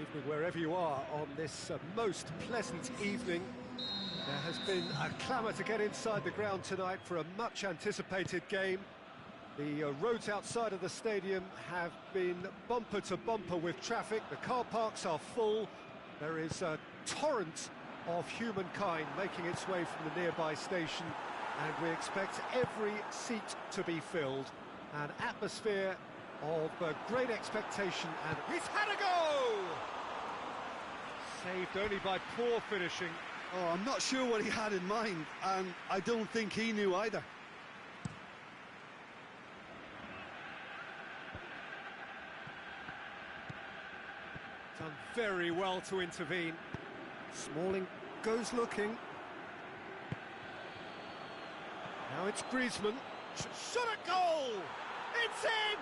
evening wherever you are on this most pleasant evening. There has been a clamour to get inside the ground tonight for a much-anticipated game. The roads outside of the stadium have been bumper to bumper with traffic. The car parks are full. There is a torrent of humankind making its way from the nearby station, and we expect every seat to be filled. An atmosphere of great expectation, and he's had a go! Saved only by poor finishing. Oh, I'm not sure what he had in mind, and I don't think he knew either. Done very well to intervene. Smalling goes looking. Now it's Griezmann. Shot at goal! It's in!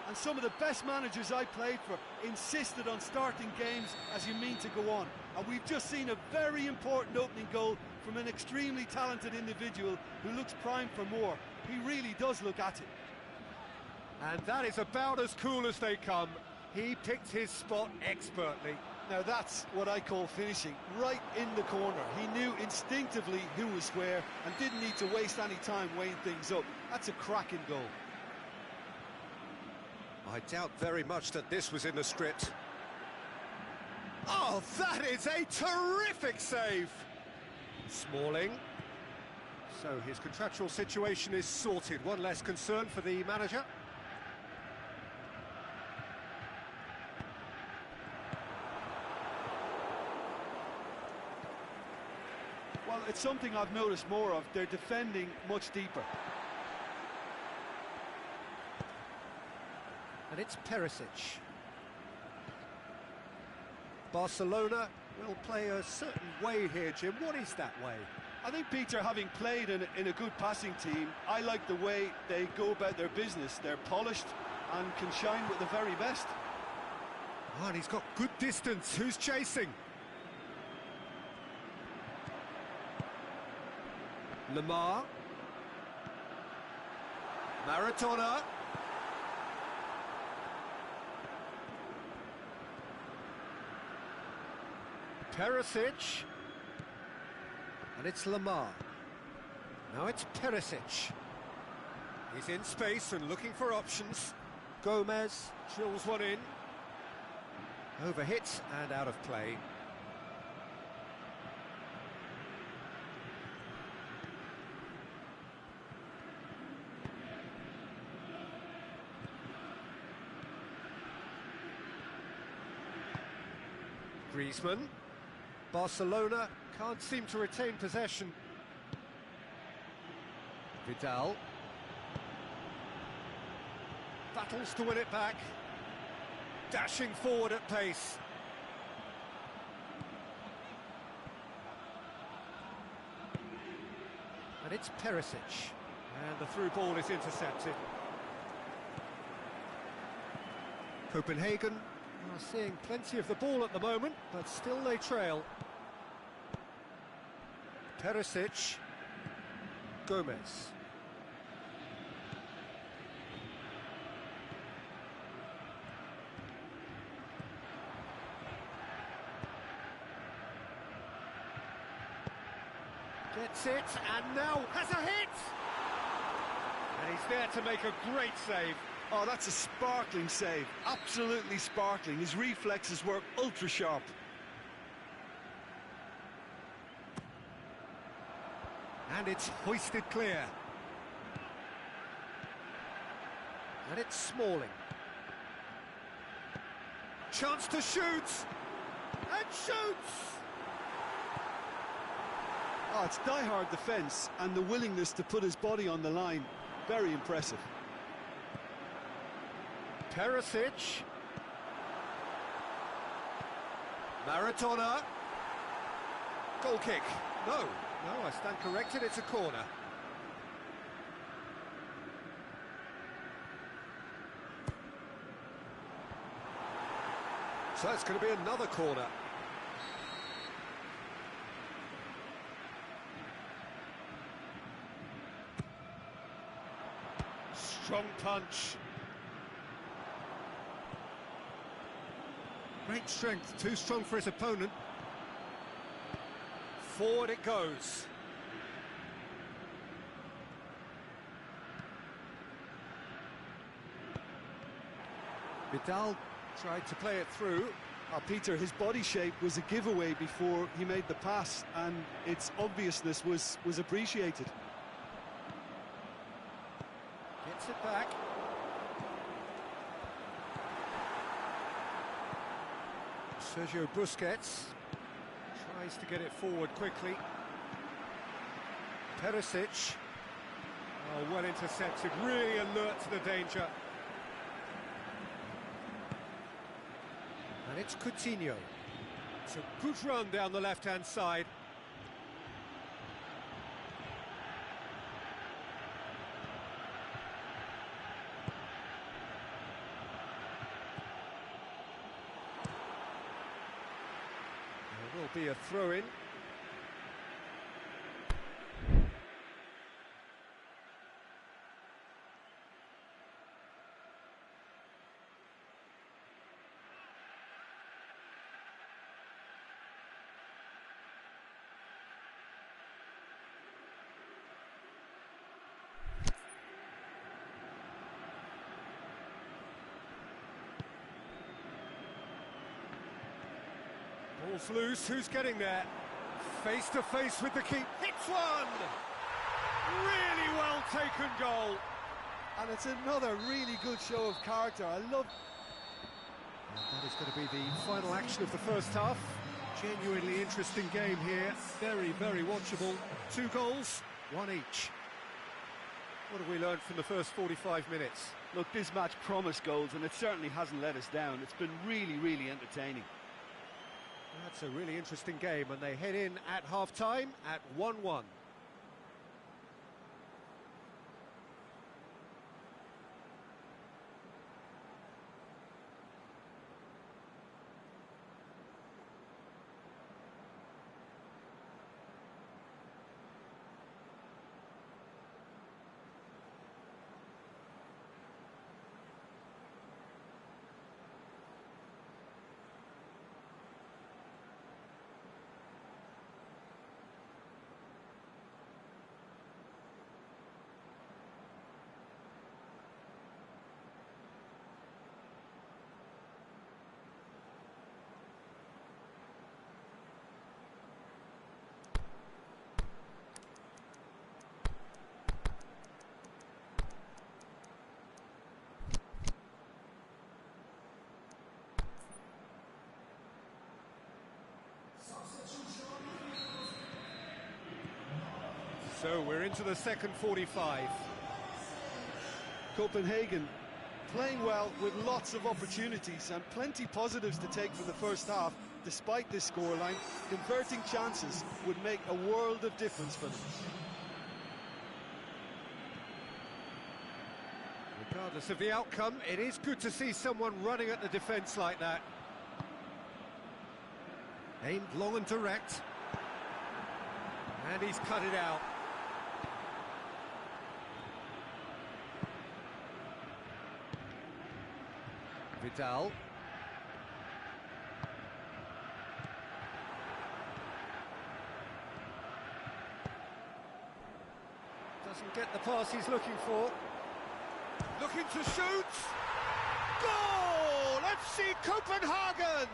And some of the best managers I played for insisted on starting games as you mean to go on. And we've just seen a very important opening goal from an extremely talented individual who looks primed for more. He really does look at it. And that is about as cool as they come. He picked his spot expertly. Now that's what I call finishing, right in the corner. He knew instinctively who was where and didn't need to waste any time weighing things up. That's a cracking goal. I doubt very much that this was in the script. Oh, that is a terrific save! Smalling. So his contractual situation is sorted. One less concern for the manager. Well, it's something I've noticed more of. They're defending much deeper. And it's Perisic. Barcelona will play a certain way here, Jim. What is that way? I think, Peter, having played in a good passing team, I like the way they go about their business. They're polished and can shine with the very best. Oh, and he's got good distance. Who's chasing? Lamar. Maradona. Perisic. And it's Lamar. Now it's Perisic. He's in space and looking for options. Gomez drills one in. Overhit and out of play. Griezmann. Barcelona can't seem to retain possession. Vidal. Battles to win it back. Dashing forward at pace. And it's Perisic. And the through ball is intercepted. Copenhagen are seeing plenty of the ball at the moment, but still they trail. Perisic. Gomez. Gets it, and now has a hit! And he's there to make a great save. Oh, that's a sparkling save. Absolutely sparkling. His reflexes work ultra-sharp. And it's hoisted clear. And it's Smalling. Chance to shoot! And shoots! Oh, it's die-hard defence and the willingness to put his body on the line. Very impressive. Perisic. Maradona. Goal kick. No, I stand corrected, it's a corner. So it's going to be another corner. Strong punch. Great strength, too strong for his opponent. Forward it goes. Vidal tried to play it through. Peter, his body shape was a giveaway before he made the pass, and its obviousness was appreciated. Gets it back. Sergio Busquets tries to get it forward quickly. Perisic. Oh, well intercepted, really alert to the danger. And it's Coutinho. It's a good run down the left-hand side. There will be a throw-in. Ball's loose, who's getting there? Face to face with the keeper. Hits one! Really well taken goal. And it's another really good show of character. I love... And that is going to be the final action of the first half. Genuinely interesting game here. Very, very watchable. 2 goals, 1 each. What have we learned from the first 45 minutes? Look, this match promised goals, and it certainly hasn't let us down. It's been really, really entertaining. That's a really interesting game, and they head in at half-time at 1-1. So we're into the second 45. Copenhagen playing well with lots of opportunities and plenty positives to take from the first half. Despite this scoreline, converting chances would make a world of difference for them. Regardless of the outcome, it is good to see someone running at the defence like that. Aimed long and direct. And he's cut it out. Vidal. Doesn't get the pass he's looking for. Looking to shoot. Goal! FC Copenhagen!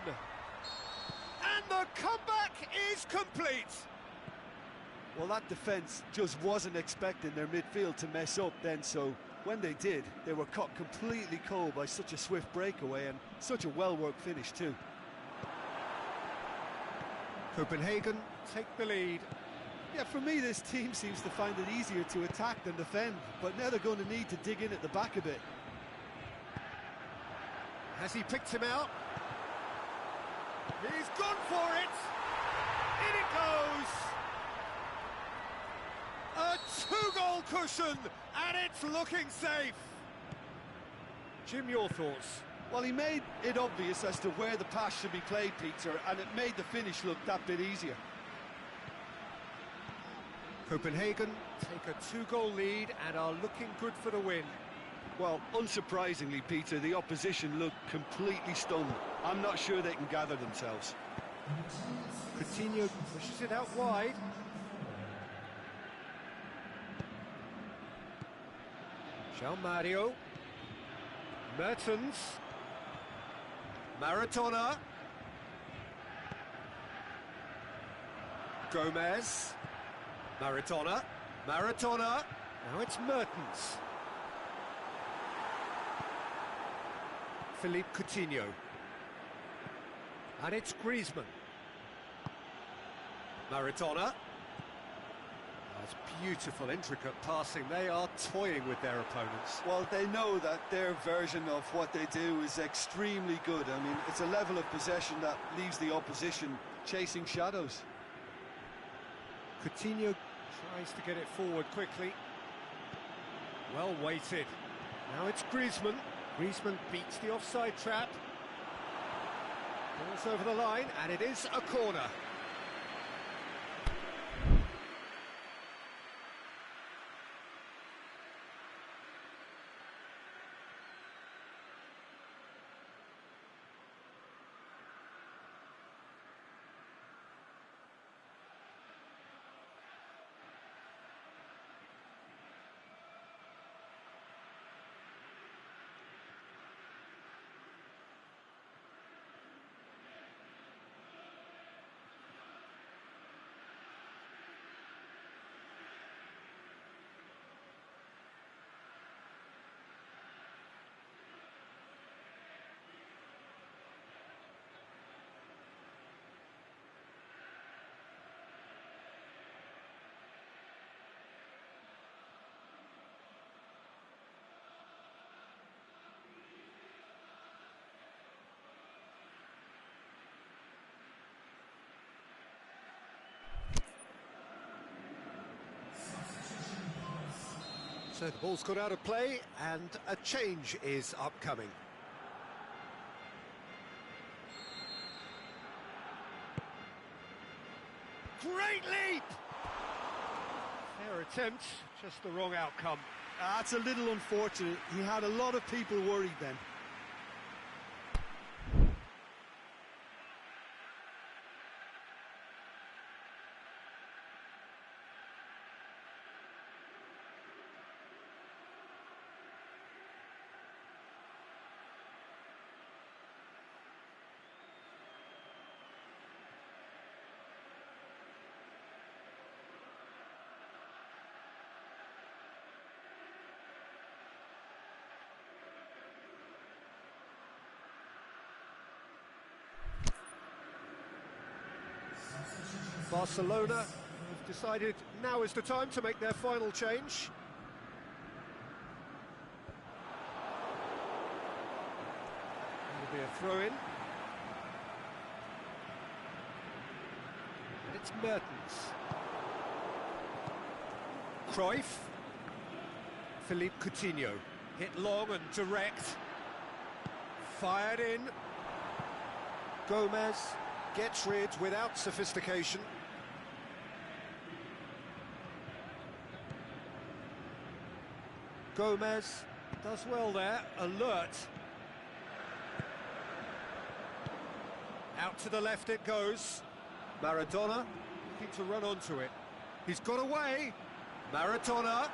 And the comeback is complete. Well, that defence just wasn't expecting their midfield to mess up then, so when they did, they were caught completely cold by such a swift breakaway and such a well-worked finish too. Copenhagen take the lead. Yeah, for me, this team seems to find it easier to attack than defend, but now they're going to need to dig in at the back a bit. Has he picked him out? He's gone for it! In it goes! A 2-goal cushion, and it's looking safe. Jim, your thoughts? Well, he made it obvious as to where the pass should be played, Peter, and it made the finish look that bit easier. Copenhagen take a 2-goal lead and are looking good for the win. Well, unsurprisingly, Peter, the opposition look completely stunned. I'm not sure they can gather themselves. Coutinho pushes it out wide. João Mario. Mertens. Maradona. Gomez. Maradona. Maradona. Now it's Mertens. Philippe Coutinho. And it's Griezmann. Maradona. That's beautiful, intricate passing. They are toying with their opponents. Well, they know that their version of what they do is extremely good. I mean, it's a level of possession that leaves the opposition chasing shadows. Coutinho tries to get it forward quickly. Well weighted. Now it's Griezmann. Griezmann beats the offside trap. Ball's over the line, and it is a corner. So the ball's got out of play, and a change is upcoming. Great leap! Fair attempt, just the wrong outcome. That's a little unfortunate. He had a lot of people worried then. Barcelona have decided now is the time to make their final change. It'll be a throw-in. And it's Mertens. Cruyff. Philippe Coutinho. Hit long and direct. Fired in. Gomez gets rid without sophistication. Gomez does well there, alert. Out to the left it goes. Maradona looking to run onto it. He's got away. Maradona.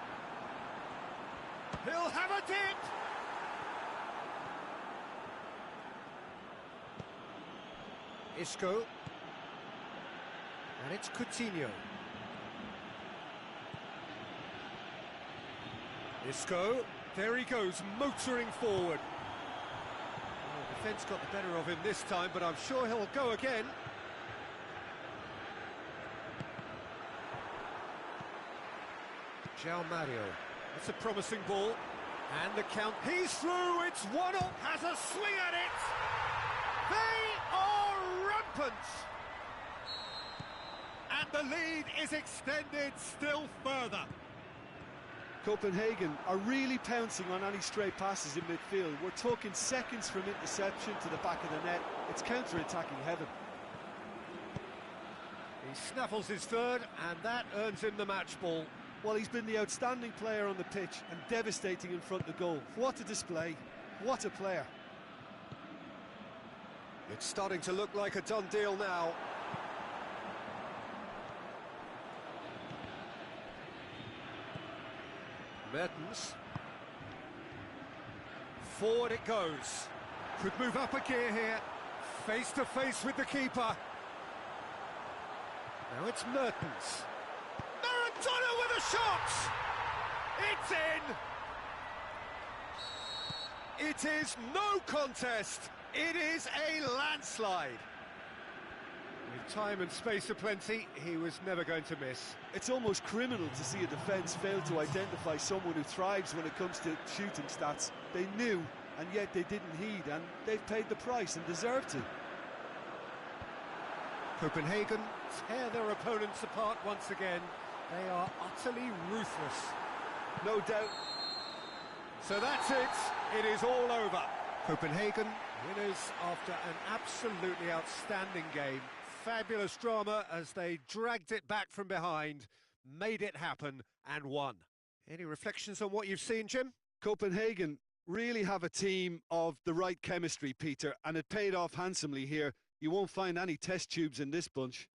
He'll have a dip. Isco. And it's Coutinho. Isco, there he goes, motoring forward. Oh, defence got the better of him this time, but I'm sure he'll go again. João Mario, that's a promising ball. And the count, he's through, it's 1-0, has a swing at it! They are rampant! And the lead is extended still further. Copenhagen are really pouncing on any stray passes in midfield. We're talking seconds from interception to the back of the net. It's counter-attacking heaven. He snaffles his third, and that earns him the match ball. Well, he's been the outstanding player on the pitch and devastating in front of the goal. What a display, what a player. It's starting to look like a done deal now. Mertens. Forward it goes. Could move up a gear here. Face to face with the keeper. Now it's Mertens. Maradona with a shot! It's in! It is no contest. It is a landslide. With time and space aplenty, he was never going to miss. It's almost criminal to see a defence fail to identify someone who thrives when it comes to shooting stats. They knew, and yet they didn't heed, and they've paid the price and deserve to. Copenhagen tear their opponents apart once again. They are utterly ruthless. No doubt. So that's it. It is all over. Copenhagen, winners after an absolutely outstanding game. Fabulous drama as they dragged it back from behind, made it happen and won. Any reflections on what you've seen, Jim? Copenhagen really have a team of the right chemistry, Peter, and it paid off handsomely here. You won't find any test tubes in this bunch.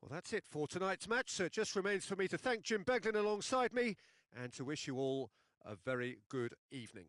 Well, that's it for tonight's match, so it just remains for me to thank Jim Beglin alongside me and to wish you all a very good evening.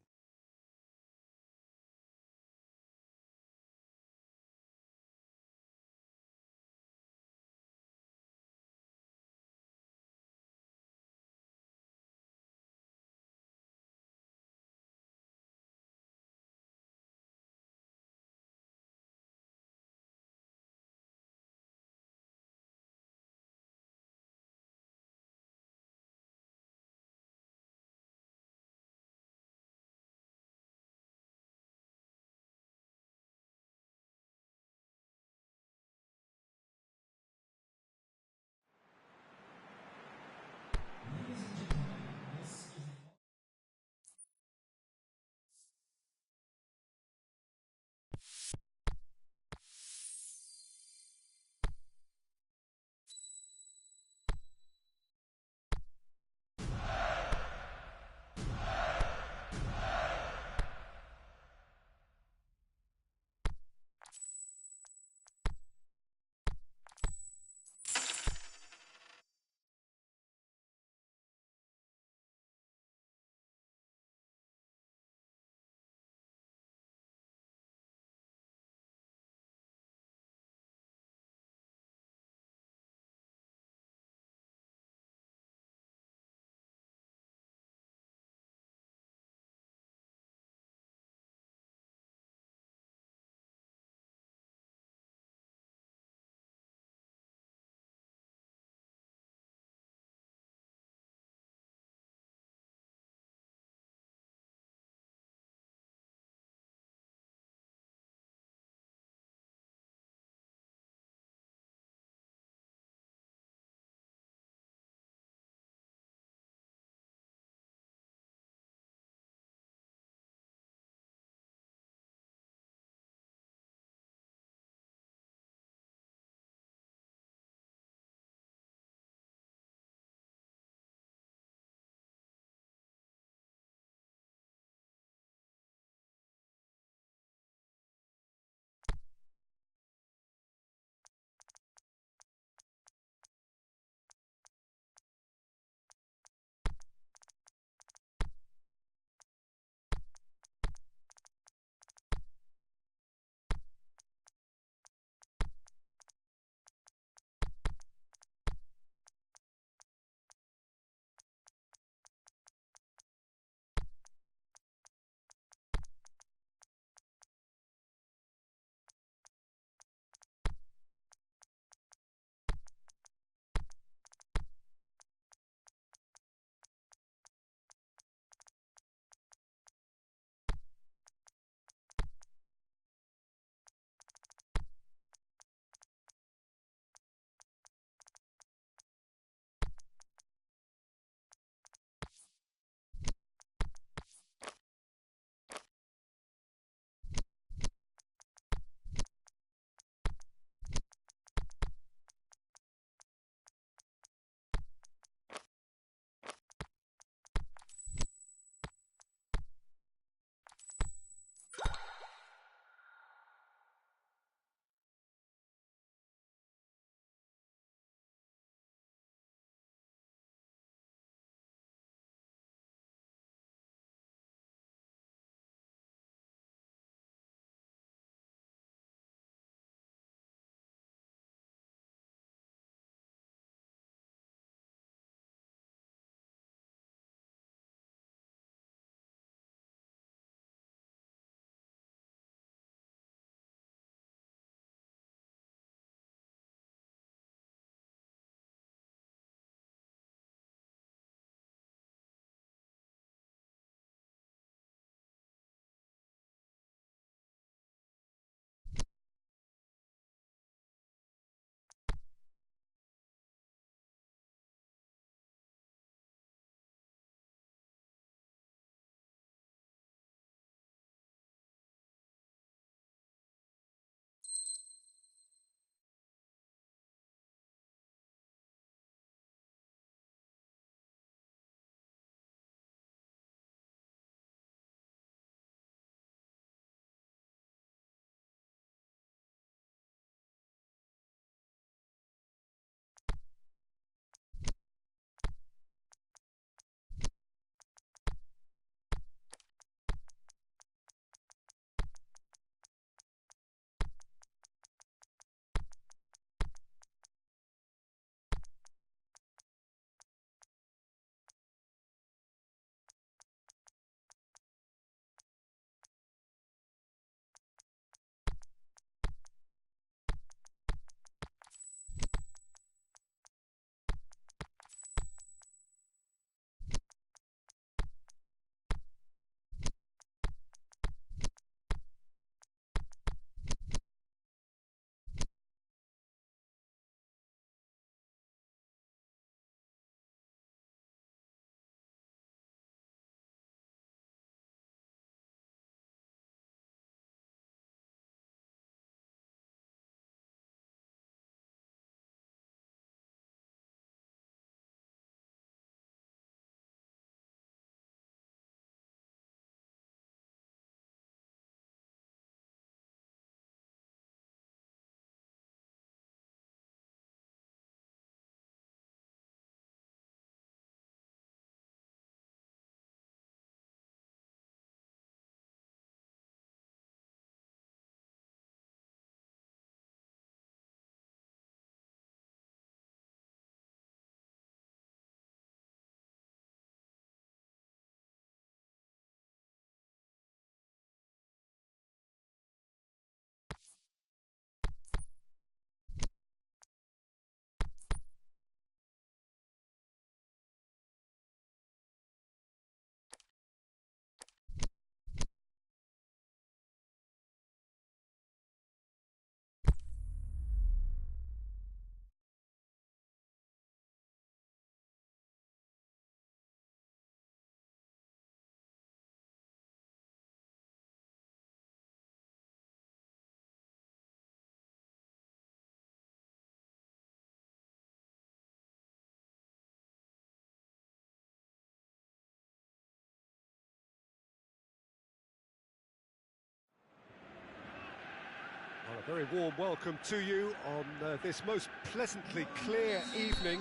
A very warm welcome to you on this most pleasantly clear evening.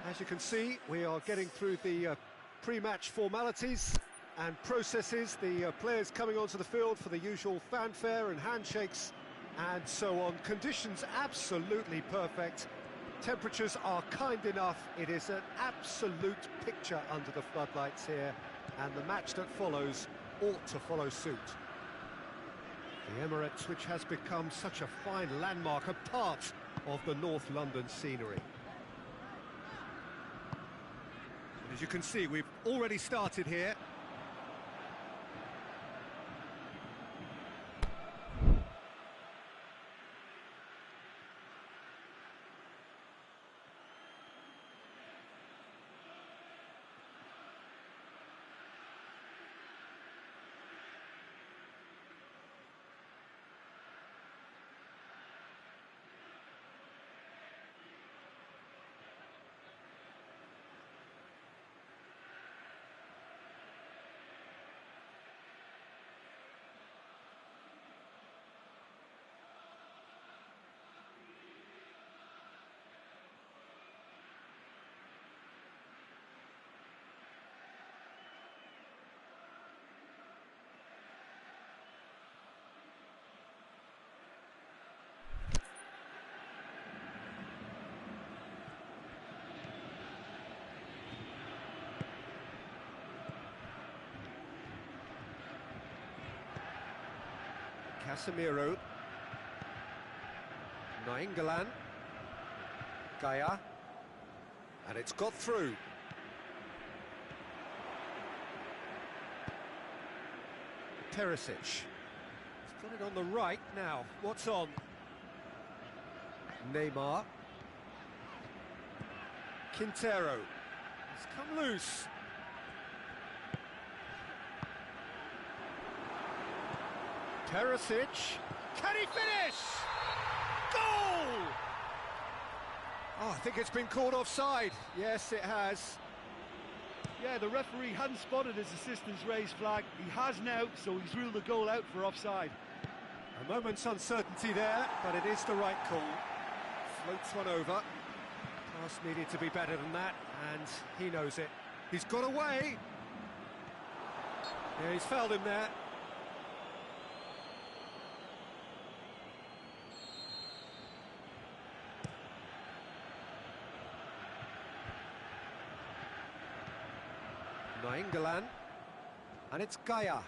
As you can see, we are getting through the pre-match formalities and processes, the players coming onto the field for the usual fanfare and handshakes and so on. Conditions absolutely perfect. Temperatures are kind enough. It is an absolute picture under the floodlights here, and the match that follows ought to follow suit. The Emirates, which has become such a fine landmark, a part of the North London scenery. And as you can see, we've already started here. Casemiro, Nainggolan, Gaia, and it's got through. Perisic, he's got it on the right now. What's on? Neymar, Quintero, he's come loose. Perisic, can he finish? Goal! Oh, I think it's been called offside. Yes, it has. Yeah, the referee hadn't spotted his assistant's raised flag. He has now, so he's ruled the goal out for offside. A moment's uncertainty there, but it is the right call. Floats one over. Pass needed to be better than that, and he knows it. He's got away. Yeah, he's fouled him there. Nainggolan, and it's Gaia.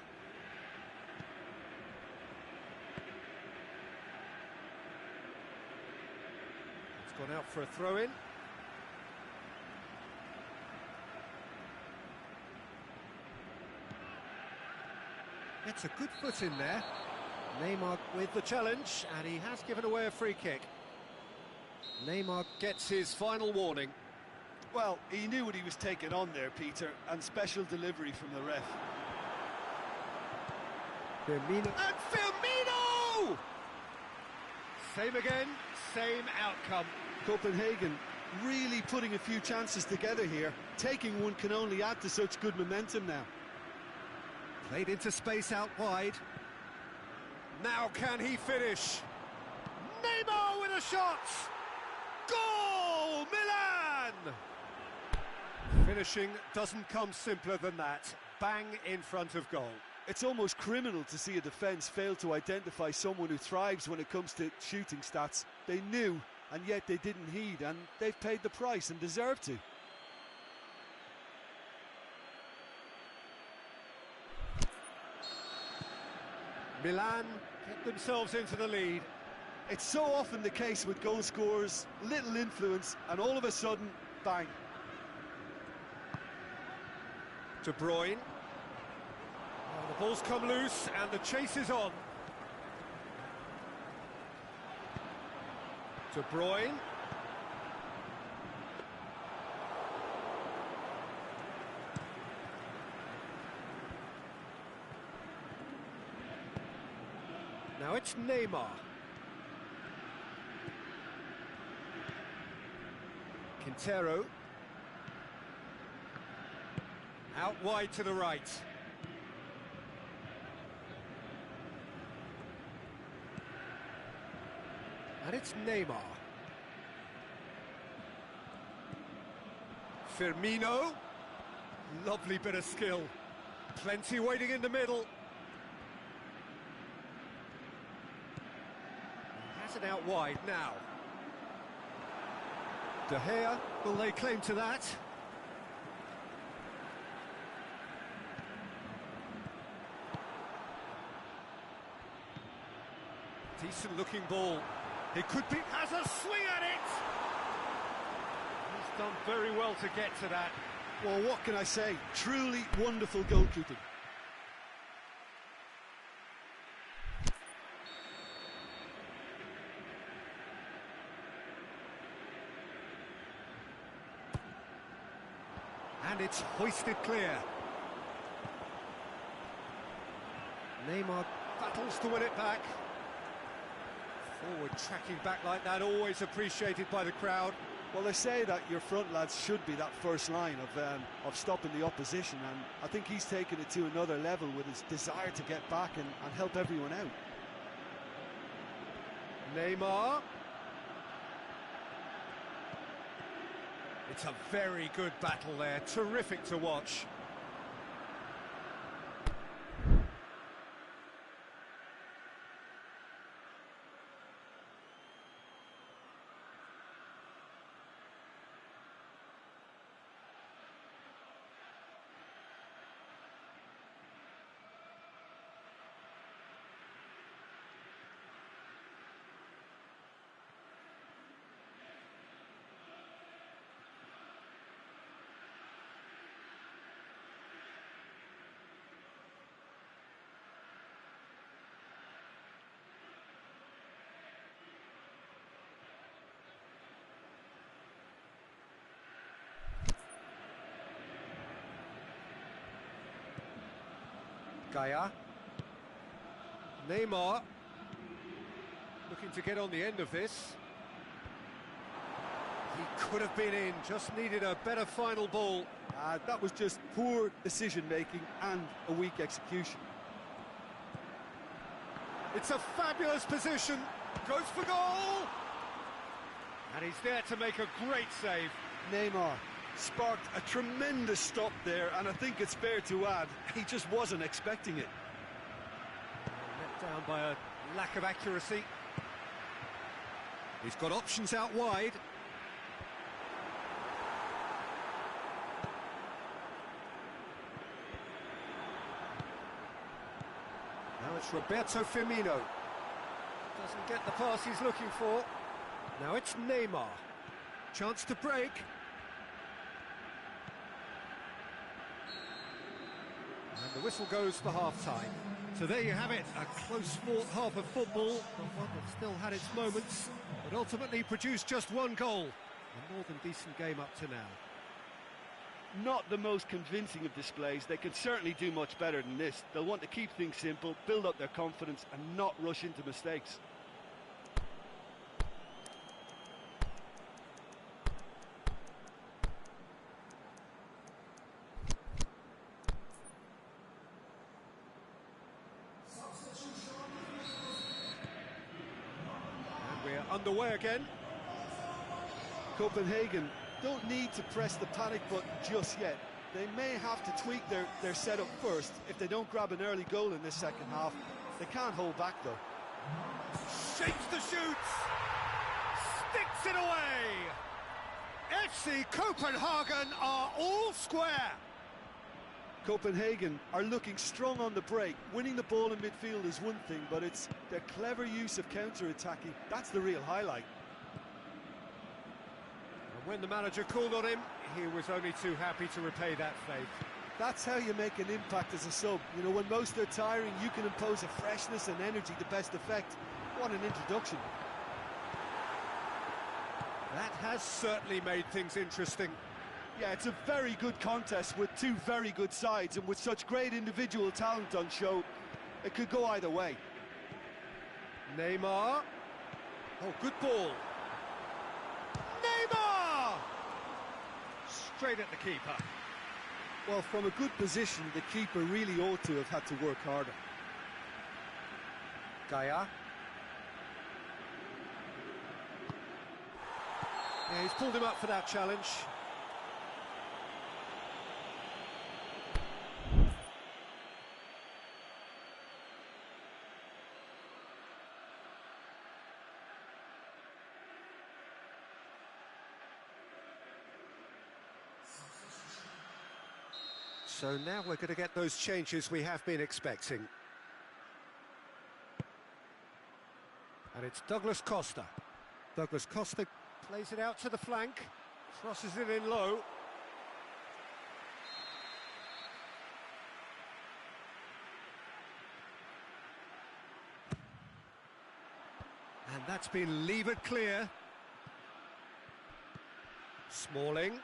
It's gone out for a throw-in. It's a good foot in there. Neymar with the challenge, and he has given away a free kick. Neymar gets his final warning. Well, he knew what he was taking on there, Peter, and special delivery from the ref. Firmino. And Firmino! Same again, same outcome. Copenhagen really putting a few chances together here. Taking one can only add to such good momentum now. Played into space out wide. Now can he finish? Neymar with a shot! Goal! Milan! Finishing doesn't come simpler than that. Bang in front of goal. It's almost criminal to see a defence fail to identify someone who thrives when it comes to shooting stats. They knew, and yet they didn't heed, and they've paid the price and deserve to. Milan get themselves into the lead. It's so often the case with goal scorers, little influence, and all of a sudden, bang. De Bruyne. Oh, the ball's come loose and the chase is on. De Bruyne. Now it's Neymar. Quintero. Out wide to the right. And it's Neymar. Firmino. Lovely bit of skill. Plenty waiting in the middle. Has it out wide now. De Gea, will they claim to that? Decent looking ball. It could be, has a swing at it! He's done very well to get to that. Well, what can I say? Truly wonderful goalkeeping. And it's hoisted clear. Neymar battles to win it back. Forward tracking back like that, always appreciated by the crowd. Well, they say that your front lads should be that first line of stopping the opposition, and I think he's taken it to another level with his desire to get back and help everyone out. Neymar. It's a very good battle there, terrific to watch. Gaia. Neymar. Looking to get on the end of this. He could have been in, just needed a better final ball. That was just poor decision-making and a weak execution. It's a fabulous position. Goes for goal! And he's there to make a great save. Neymar sparked a tremendous stop there, and I think it's fair to add, he just wasn't expecting it. Let down by a lack of accuracy. He's got options out wide. Now it's Roberto Firmino. Doesn't get the pass he's looking for. Now it's Neymar. Chance to break. And the whistle goes for half-time. So there you have it, a close-fought half of football, but one that still had its moments, but ultimately produced just one goal. A more than decent game up to now. Not the most convincing of displays. They can certainly do much better than this. They'll want to keep things simple, build up their confidence, and not rush into mistakes. Underway again. Copenhagen don't need to press the panic button just yet. They may have to tweak their setup first if they don't grab an early goal in this second half. They can't hold back though. Shapes the shoots, sticks it away. FC Copenhagen are all square. Copenhagen are looking strong on the break. Winning the ball in midfield is one thing, but it's their clever use of counter-attacking. That's the real highlight. And when the manager called on him, he was only too happy to repay that faith. That's how you make an impact as a sub. You know, when most are tiring, you can impose a freshness and energy to best effect. What an introduction. That has certainly made things interesting. Yeah, it's a very good contest with two very good sides, and with such great individual talent on show, it could go either way. Neymar. Oh, good ball. Neymar! Straight at the keeper. Well, from a good position, the keeper really ought to have had to work harder. Gaia. Yeah, he's pulled him up for that challenge. So now we're going to get those changes we have been expecting. And it's Douglas Costa. Douglas Costa plays it out to the flank, crosses it in low. And that's been levered clear. Smalling.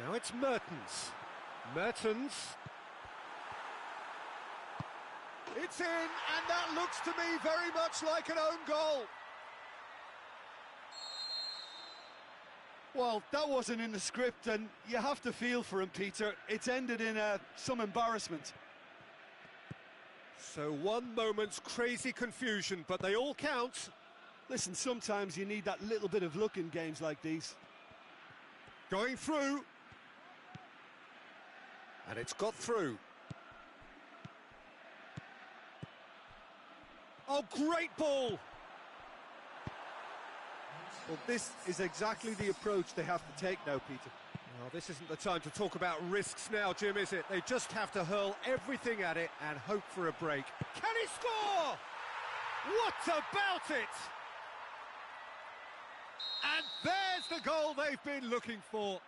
Now it's Mertens. Mertens. It's in, and that looks to me very much like an own goal. Well, that wasn't in the script, and you have to feel for him, Peter. It's ended in some embarrassment. So one moment's crazy confusion, but they all count. Listen, sometimes you need that little bit of luck in games like these. Going through. And it's got through. Oh, great ball! Well, this is exactly the approach they have to take now, Peter. Well, this isn't the time to talk about risks now, Jim, is it? They just have to hurl everything at it and hope for a break. Can he score? What about it? And there's the goal they've been looking for.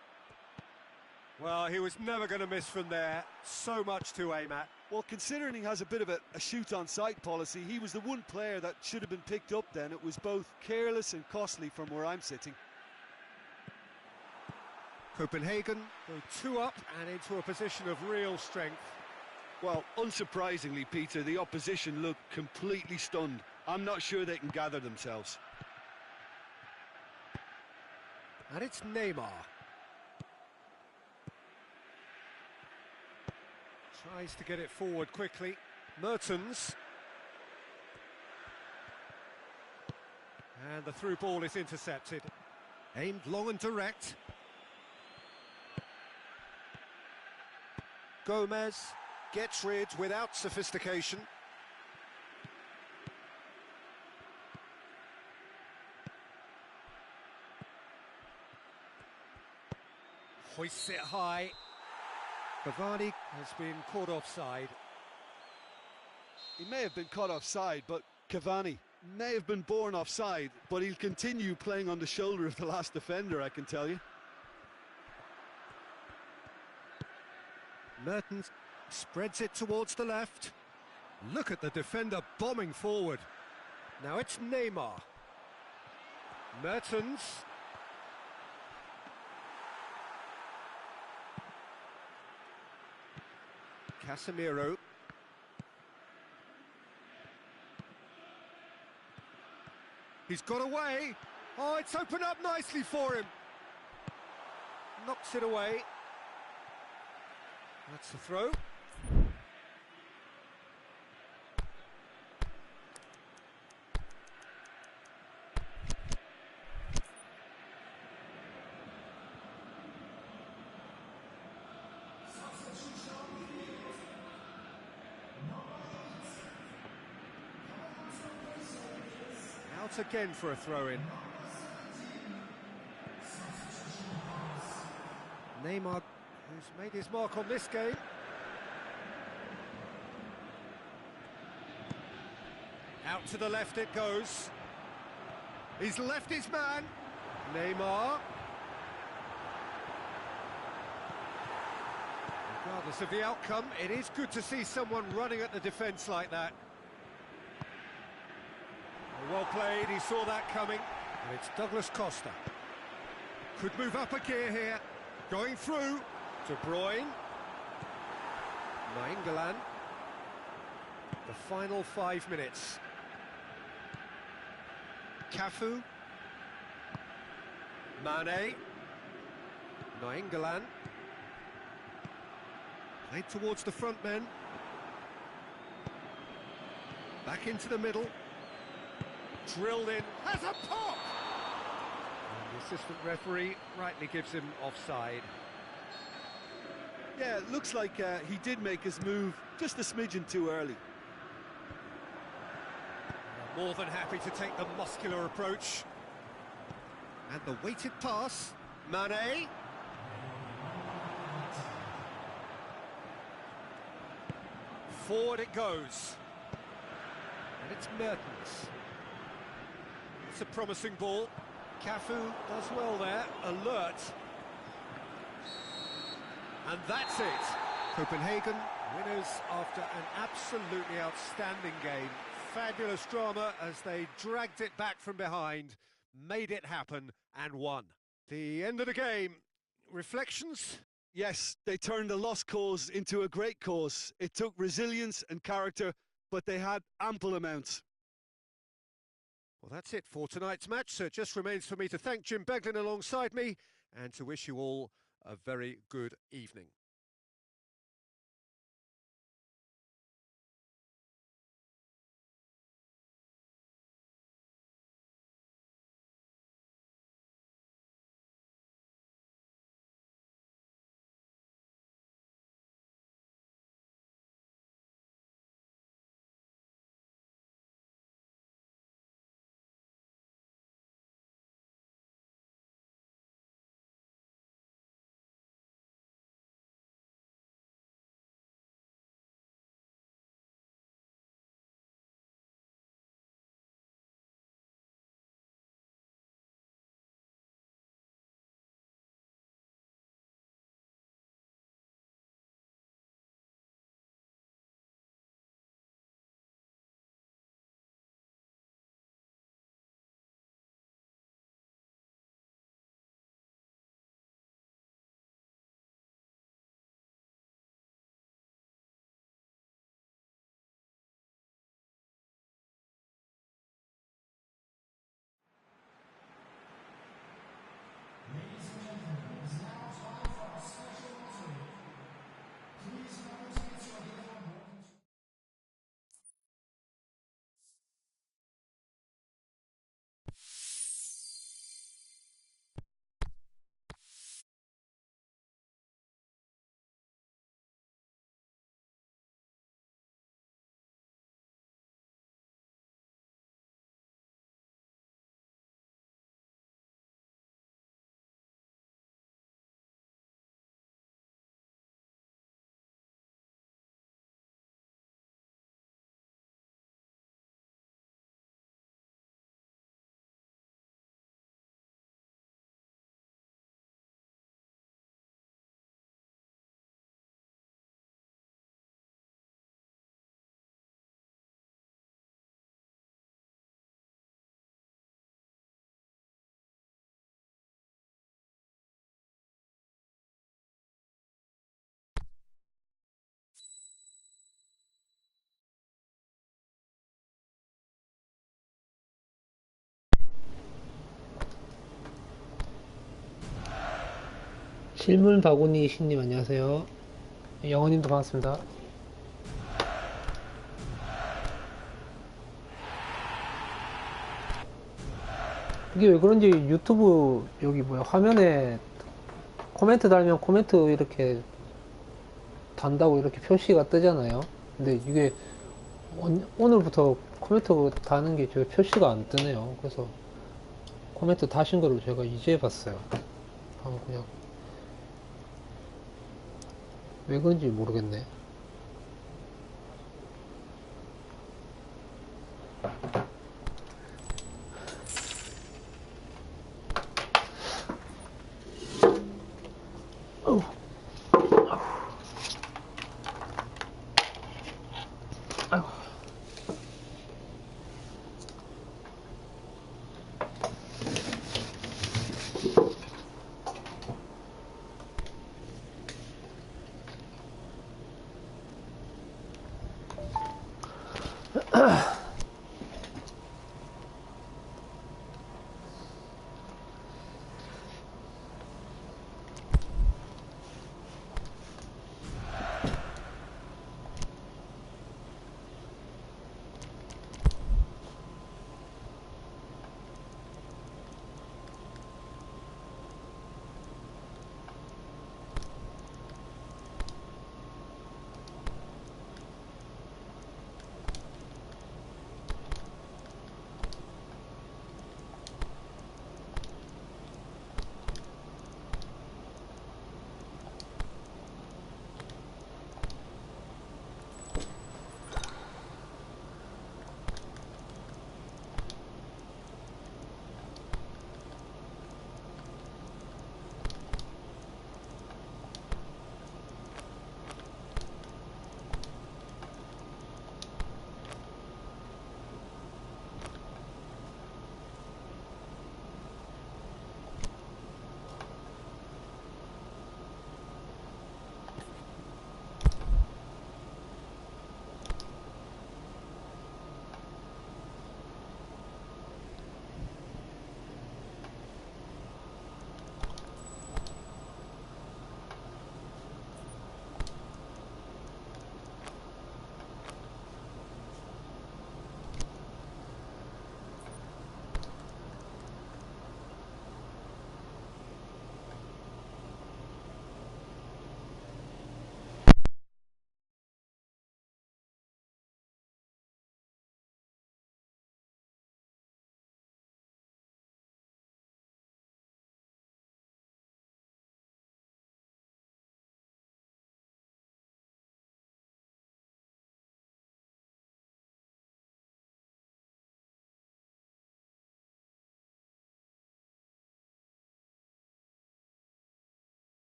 Well, he was never going to miss from there. So much to aim at. Well, considering he has a bit of a shoot-on-sight policy, he was the one player that should have been picked up then. It was both careless and costly from where I'm sitting. Copenhagen go 2 up and into a position of real strength. Well, unsurprisingly, Peter, the opposition looked completely stunned. I'm not sure they can gather themselves. And it's Neymar. Tries to get it forward quickly. Mertens. And the through ball is intercepted. Aimed long and direct. Gomez gets rid without sophistication. Hoists it high. Cavani has been caught offside. He may have been caught offside, but Cavani may have been born offside, but he'll continue playing on the shoulder of the last defender, I can tell you. Mertens spreads it towards the left. Look at the defender bombing forward. Now it's Neymar. Mertens. Casemiro. He's got away. Oh, it's opened up nicely for him. Knocks it away. That's the throw. Out again for a throw-in. Neymar, who's made his mark on this game. Out to the left it goes. He's left his man. Neymar. Regardless of the outcome, it is good to see someone running at the defence like that. Well played, he saw that coming. And it's Douglas Costa. Could move up a gear here. Going through. De Bruyne. Nainggolan. The final 5 minutes. Cafu. Mane. Nainggolan. Played towards the front men. Back into the middle. Drilled in. Has a pop! And The assistant referee rightly gives him offside. Yeah, it looks like he did make his move just a smidgen too early. More than happy to take the muscular approach. And the weighted pass. Mane. Forward it goes. And it's Mertens. It's a promising ball. Cafu does well there. Alert. And that's it. Copenhagen winners after an absolutely outstanding game. Fabulous drama as they dragged it back from behind, made it happen and won. The end of the game. Reflections? Yes, they turned a lost cause into a great cause. It took resilience and character, but they had ample amounts. Well, that's it for tonight's match. So it just remains for me to thank Jim Beglin alongside me and to wish you all a very good evening. 실물 바구니 신님 안녕하세요. 영원님도 반갑습니다. 이게 왜 그런지 유튜브 여기 뭐야 화면에 코멘트 달면 코멘트 이렇게 단다고 이렇게 표시가 뜨잖아요. 근데 이게 오늘부터 코멘트 다는 게 저 표시가 안 뜨네요. 그래서 코멘트 다신 거를 제가 이제 봤어요. 한번 그냥 왜 그런지 모르겠네. 아이고.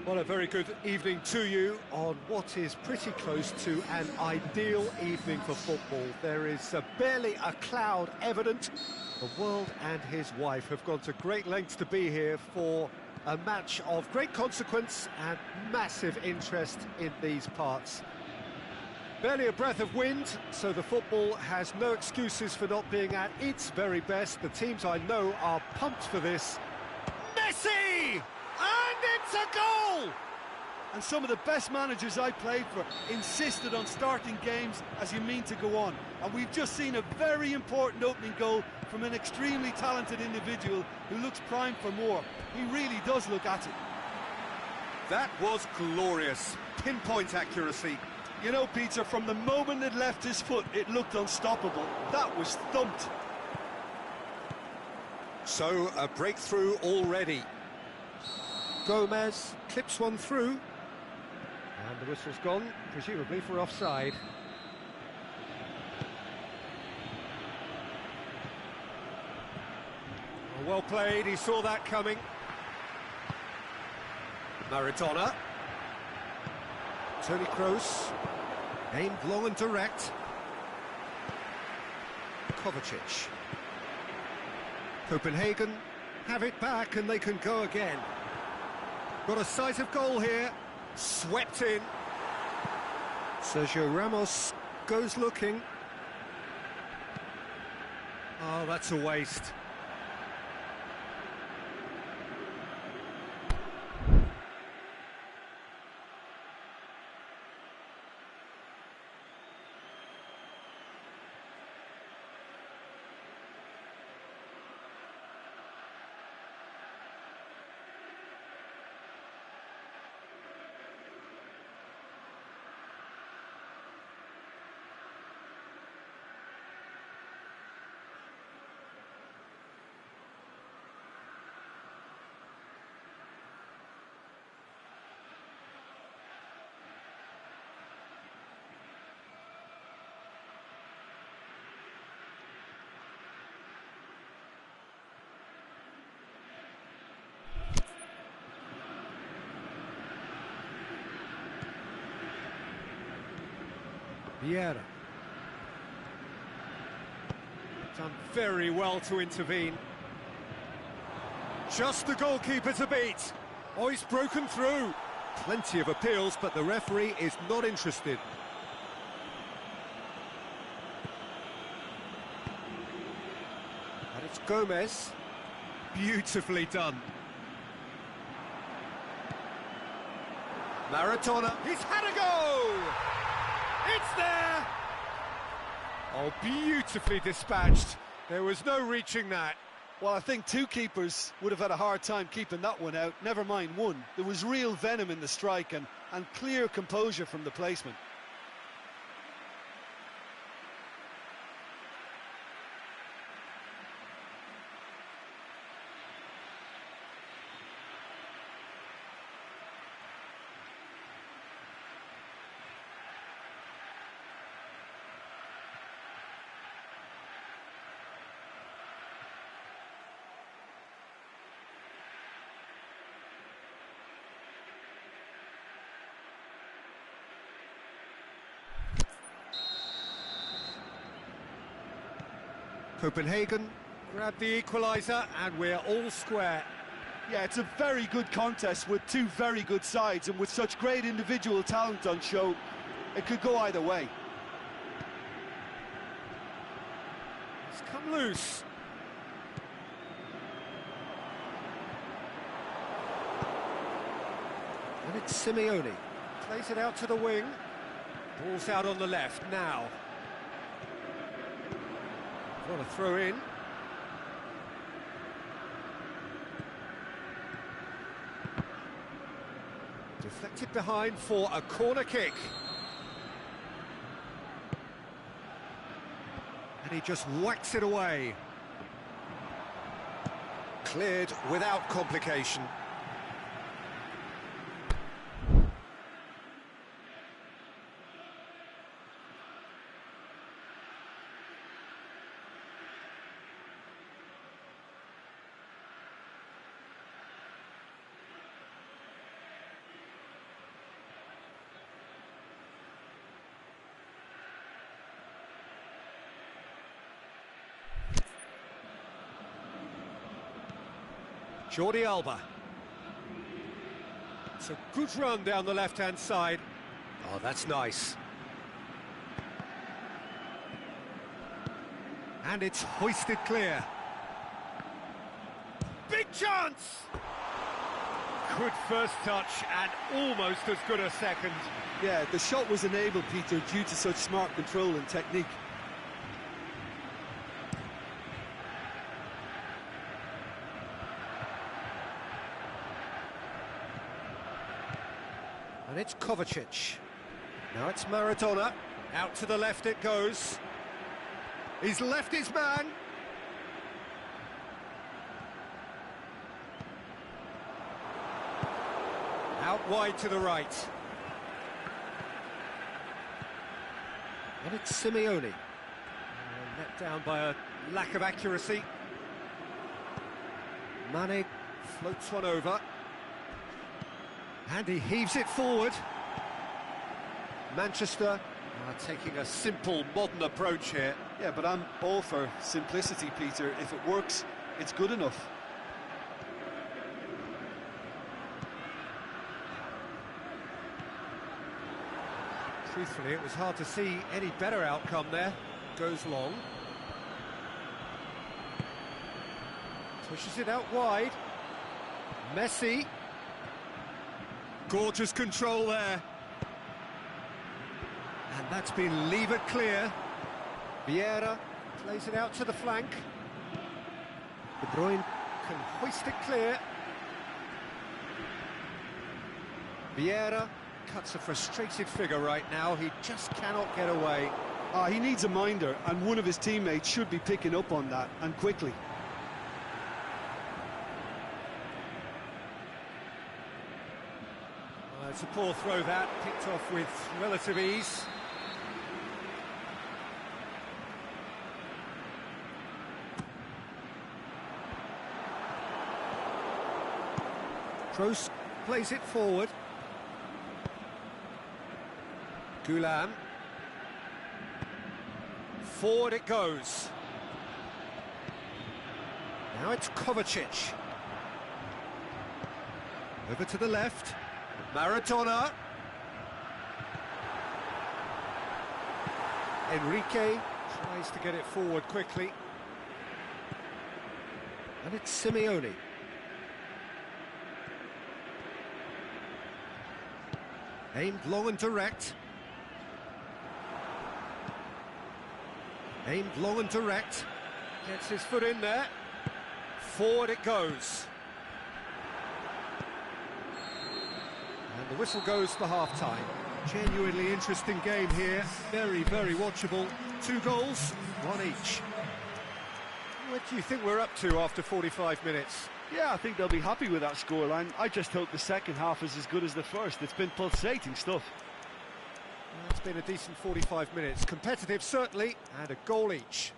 Well, a very good evening to you on what is pretty close to an ideal evening for football. There is barely a cloud evident. The world and his wife have gone to great lengths to be here for a match of great consequence and massive interest in these parts. Barely a breath of wind, so the football has no excuses for not being at its very best. The teams I know are pumped for this. Messi! And it's a goal! And some of the best managers I played for insisted on starting games as you mean to go on. And we've just seen a very important opening goal from an extremely talented individual who looks primed for more. He really does look at it. That was glorious. Pinpoint accuracy. You know, Peter, from the moment it left his foot, it looked unstoppable. That was thumped. So, a breakthrough already. Gomez clips one through. And the whistle's gone, presumably for offside. Well played, he saw that coming. Maradona. Toni Kroos. Aimed long and direct. Kovacic. Copenhagen have it back and they can go again. Got a sight of goal here. Swept in. Sergio Ramos goes looking. Oh, that's a waste. Vieira. Done very well to intervene. Just the goalkeeper to beat. Oh, he's broken through. Plenty of appeals, but the referee is not interested. And it's Gomez. Beautifully done. Maradona. He's had a go! It's there! Oh, beautifully dispatched. There was no reaching that. Well, I think two keepers would have had a hard time keeping that one out, never mind one. There was real venom in the strike and clear composure from the placement. Copenhagen grab the equaliser and we're all square. Yeah, it's a very good contest with two very good sides, and with such great individual talent on show, it could go either way. It's come loose. And it's Simeone. Plays it out to the wing. Ball's out on the left now. What a throw in. Deflected behind for a corner kick. And he just whacks it away. Cleared without complication. Jordi Alba. It's a good run down the left-hand side. Oh, that's nice. And it's hoisted clear. Big chance! Good first touch and almost as good a second. Yeah, the shot was enabled, Peter, due to such smart control and technique. And it's Kovacic. Now it's Maradona. Out to the left it goes. He's left his man. Out wide to the right. And it's Simeone. Let down by a lack of accuracy. Mane floats one over. And he heaves it forward. Manchester are taking a simple, modern approach here. Yeah, but I'm all for simplicity, Peter. If it works, it's good enough. Truthfully, it was hard to see any better outcome there. Goes long. Pushes it out wide. Messi. Gorgeous control there. And that's been levered clear. Vieira plays it out to the flank. De Bruyne can hoist it clear. Vieira cuts a frustrated figure right now. He just cannot get away. He needs a minder, and one of his teammates should be picking up on that, and quickly. It's a poor throw that, picked off with relative ease. Kroos plays it forward. Gulam. Forward it goes. Now it's Kovacic. Over to the left. Maradona. Enrique tries to get it forward quickly. And it's Simeone. Aimed long and direct. Aimed long and direct. Gets his foot in there. Forward it goes. And the whistle goes for half-time. Genuinely interesting game here. Very, very watchable. 2 goals, 1 each. What do you think we're up to after 45 minutes? Yeah, I think they'll be happy with that scoreline. I just hope the second half is as good as the first. It's been pulsating stuff. Well, it's been a decent 45 minutes. Competitive, certainly, and a goal each.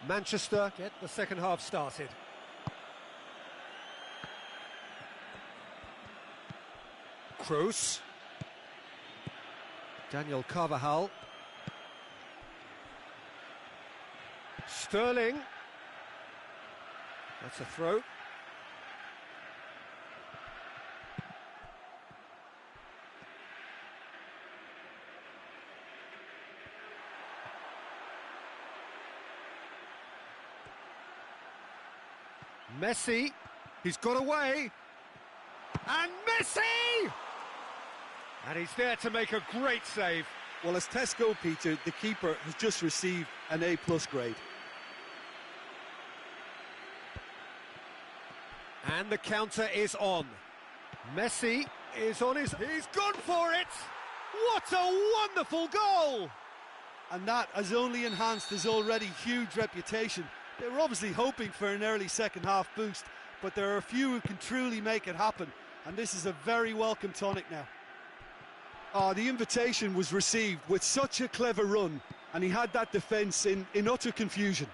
Manchester get the second half started. Kroos. Daniel Carvajal. Sterling. That's a throw. Messi, he's got away, and Messi! And he's there to make a great save. Well, as tests go, Peter, the keeper has just received an A+ grade. And the counter is on. Messi is on his... He's gone for it! What a wonderful goal! And that has only enhanced his already huge reputation. They were obviously hoping for an early second-half boost, but there are a few who can truly make it happen, and this is a very welcome tonic now. The invitation was received with such a clever run, and he had that defence in utter confusion.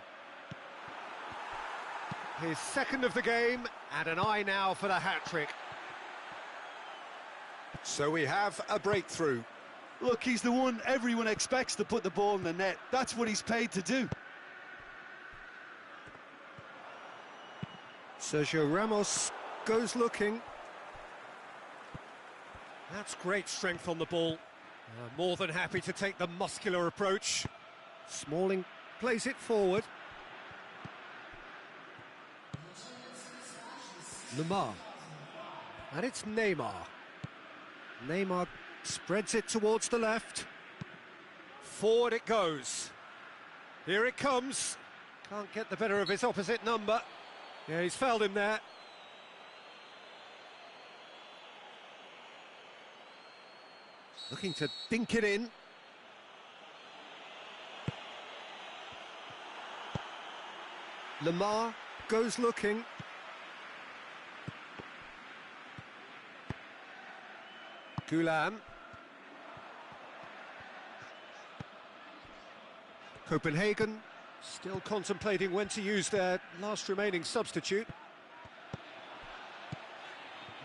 His second of the game, and an eye now for the hat-trick. So we have a breakthrough. Look, he's the one everyone expects to put the ball in the net. That's what he's paid to do. Sergio Ramos goes looking. That's great strength on the ball. More than happy to take the muscular approach. Smalling plays it forward. Lemar. And it's Neymar. Neymar spreads it towards the left. Forward it goes. Here it comes. Can't get the better of his opposite number. Yeah, he's fouled him there. Looking to dink it in. Lemar goes looking. Gulam. Copenhagen still contemplating when to use their last remaining substitute.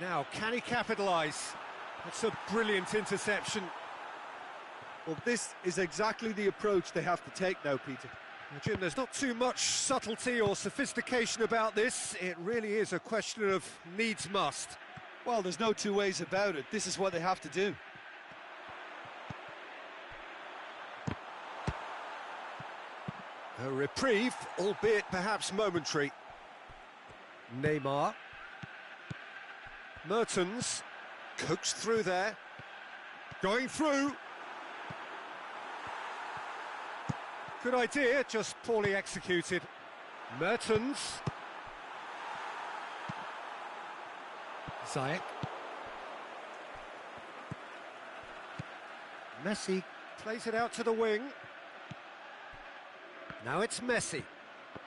Now, can he capitalise? That's a brilliant interception. Well, this is exactly the approach they have to take now, Peter. Now, Jim, there's not too much subtlety or sophistication about this. It really is a question of needs must. Well, there's no two ways about it. This is what they have to do. A reprieve, albeit perhaps momentary. Neymar. Mertens. Coaxed through there. Going through. Good idea, just poorly executed. Mertens. Ziyech. Messi plays it out to the wing. Now it's Messi,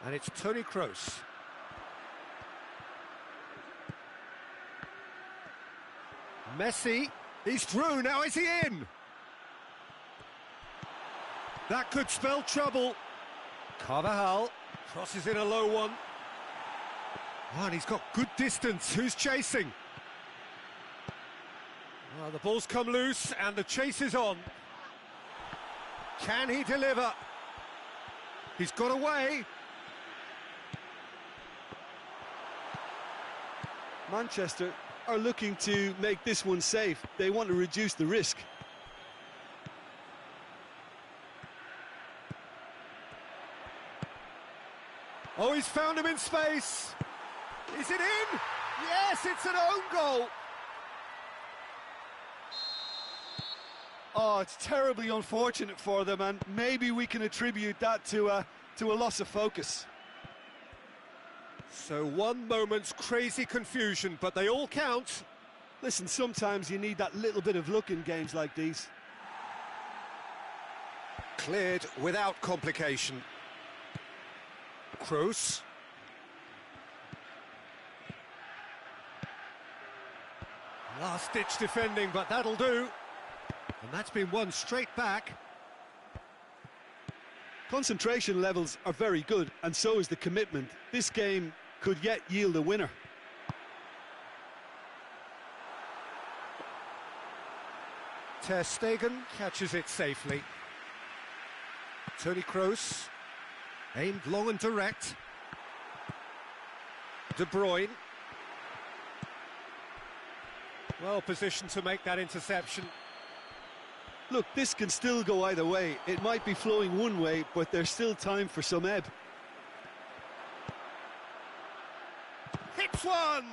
and it's Toni Kroos. Messi, he's through, now is he in? That could spell trouble. Carvajal crosses in a low one. Oh, and he's got good distance, who's chasing? Well, the ball's come loose, and the chase is on. Can he deliver? He's got away. Manchester are looking to make this one safe. They want to reduce the risk. Oh, he's found him in space. Is it in? Yes, it's an own goal. Oh, it's terribly unfortunate for them, and maybe we can attribute that to a loss of focus. So one moment's crazy confusion, but they all count. Listen, sometimes you need that little bit of luck in games like these. Cleared without complication. Kroos. Last-ditch defending, but that'll do. And that's been won straight back. Concentration levels are very good, and so is the commitment. This game could yet yield a winner. Ter Stegen catches it safely. Toni Kroos, aimed long and direct. De Bruyne. Well positioned to make that interception. Look, this can still go either way. It might be flowing one way, but there's still time for some ebb. Hits one!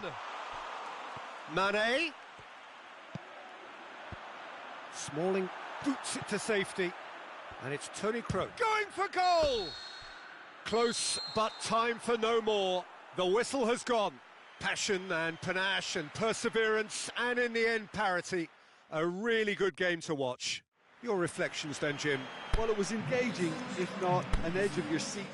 Mane. Smalling boots it to safety. And it's Toni Kroos going for goal! Close, but time for no more. The whistle has gone. Passion and panache and perseverance, and in the end, parity. A really good game to watch. Your reflections then, Jim? Well, it was engaging, if not an edge of your seat.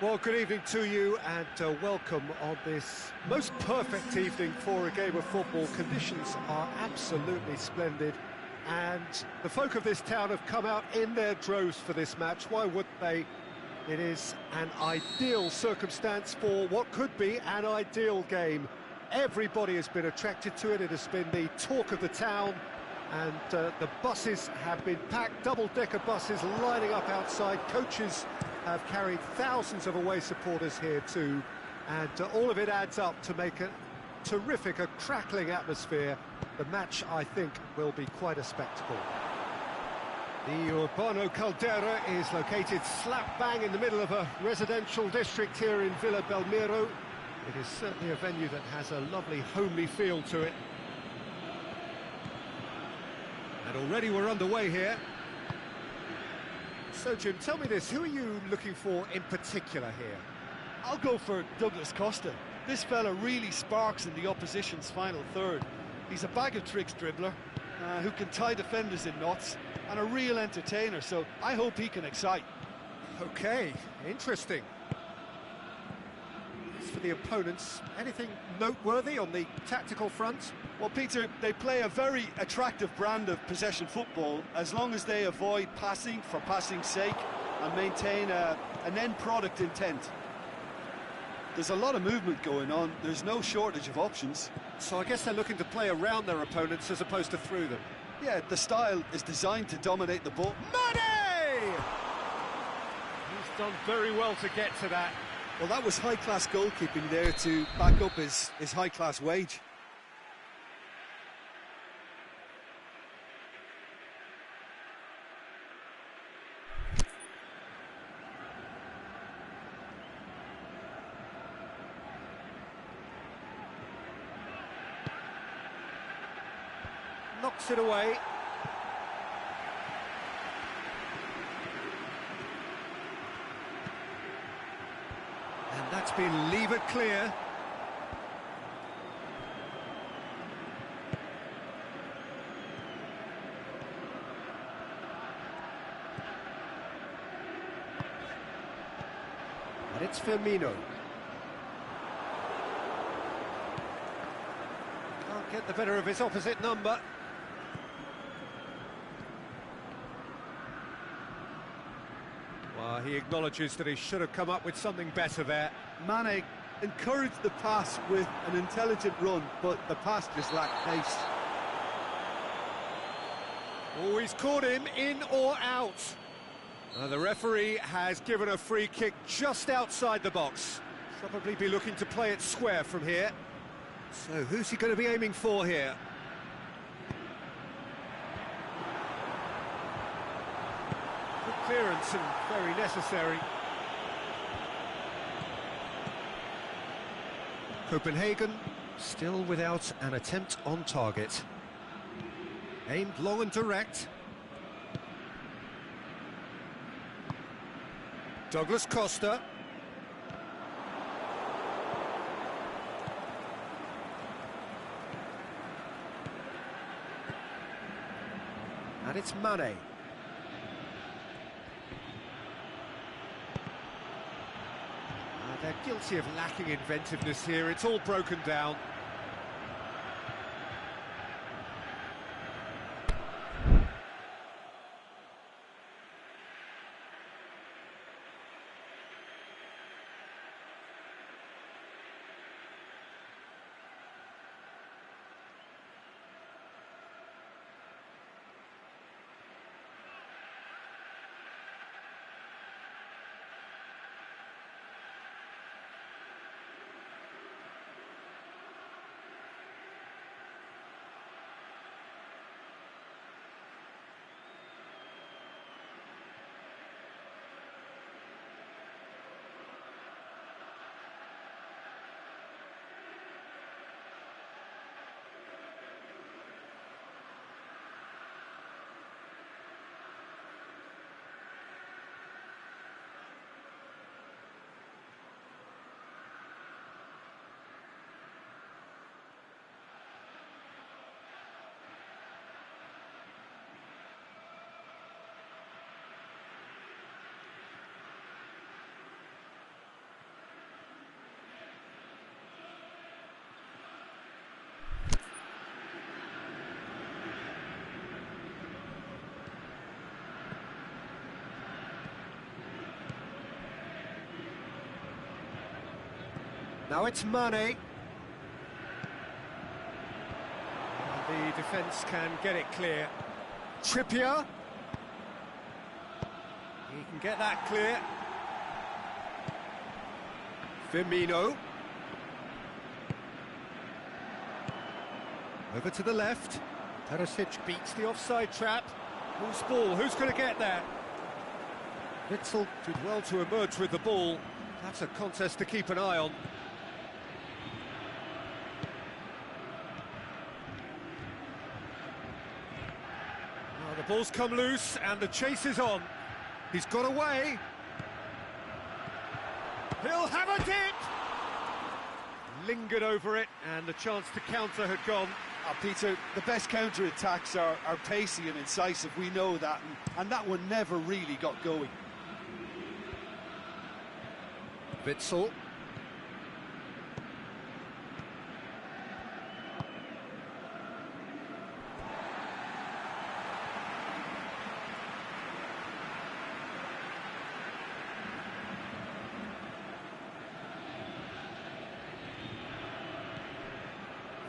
Well, good evening to you and welcome on this most perfect evening for a game of football. Conditions are absolutely splendid and the folk of this town have come out in their droves for this match. Why wouldn't they? It is an ideal circumstance for what could be an ideal game. Everybody has been attracted to it. It has been the talk of the town and the buses have been packed, double-decker buses lining up outside. Coaches have carried thousands of away supporters here too, and all of it adds up to make a terrific, a crackling atmosphere. The match, I think, will be quite a spectacle. The Urbano Caldera is located slap bang in the middle of a residential district here in Villa Belmiro. It is certainly a venue that has a lovely homely feel to it. And already we're underway here. So, Jim, tell me this, who are you looking for in particular here? I'll go for Douglas Costa. This fella really sparks in the opposition's final third. He's a bag of tricks dribbler who can tie defenders in knots and a real entertainer, so I hope he can excite. Okay, interesting. As for the opponents, anything noteworthy on the tactical front? Well, Peter, they play a very attractive brand of possession football as long as they avoid passing for passing's sake and maintain an end product intent. There's a lot of movement going on, there's no shortage of options. So I guess they're looking to play around their opponents as opposed to through them. Yeah, the style is designed to dominate the ball. Money! He's done very well to get to that. Well, that was high-class goalkeeping there to back up his high-class wage. Knocks it away. And that's been levered clear. And it's Firmino. Can't get the better of his opposite number. Well, he acknowledges that he should have come up with something better there. Mane encouraged the pass with an intelligent run, but the pass just lacked pace. Oh, he's caught him, in or out. The referee has given a free kick just outside the box. Probably be looking to play it square from here. So who's he going to be aiming for here? Good clearance and very necessary. Copenhagen still without an attempt on target. Aimed long and direct. Douglas Costa. And it's Mane. They're guilty of lacking inventiveness here. It's all broken down. Now it's Mane. And the defence can get it clear. Trippier. He can get that clear. Firmino. Over to the left. Perisic beats the offside trap. Who's ball? Who's going to get there? Witzel did well to emerge with the ball. That's a contest to keep an eye on. Now the ball's come loose and the chase is on. He's got away. He'll have a dip! Lingered over it and the chance to counter had gone. Peter, the best counter-attacks are pacey and incisive, we know that, and that one never really got going. Witzel.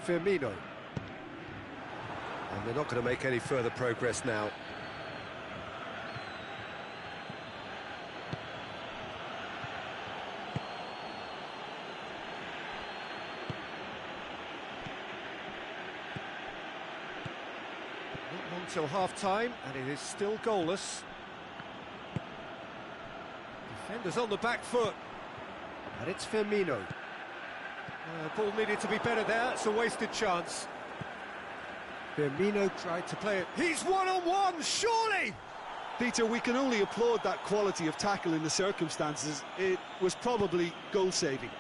Firmino. And they're not going to make any further progress now. Not long till half-time, and it is still goalless. Defenders on the back foot, and it's Firmino. Ball needed to be better there, it's a wasted chance. Firmino tried to play it. He's one-on-one, surely! Peter, we can only applaud that quality of tackle in the circumstances. It was probably goal-saving.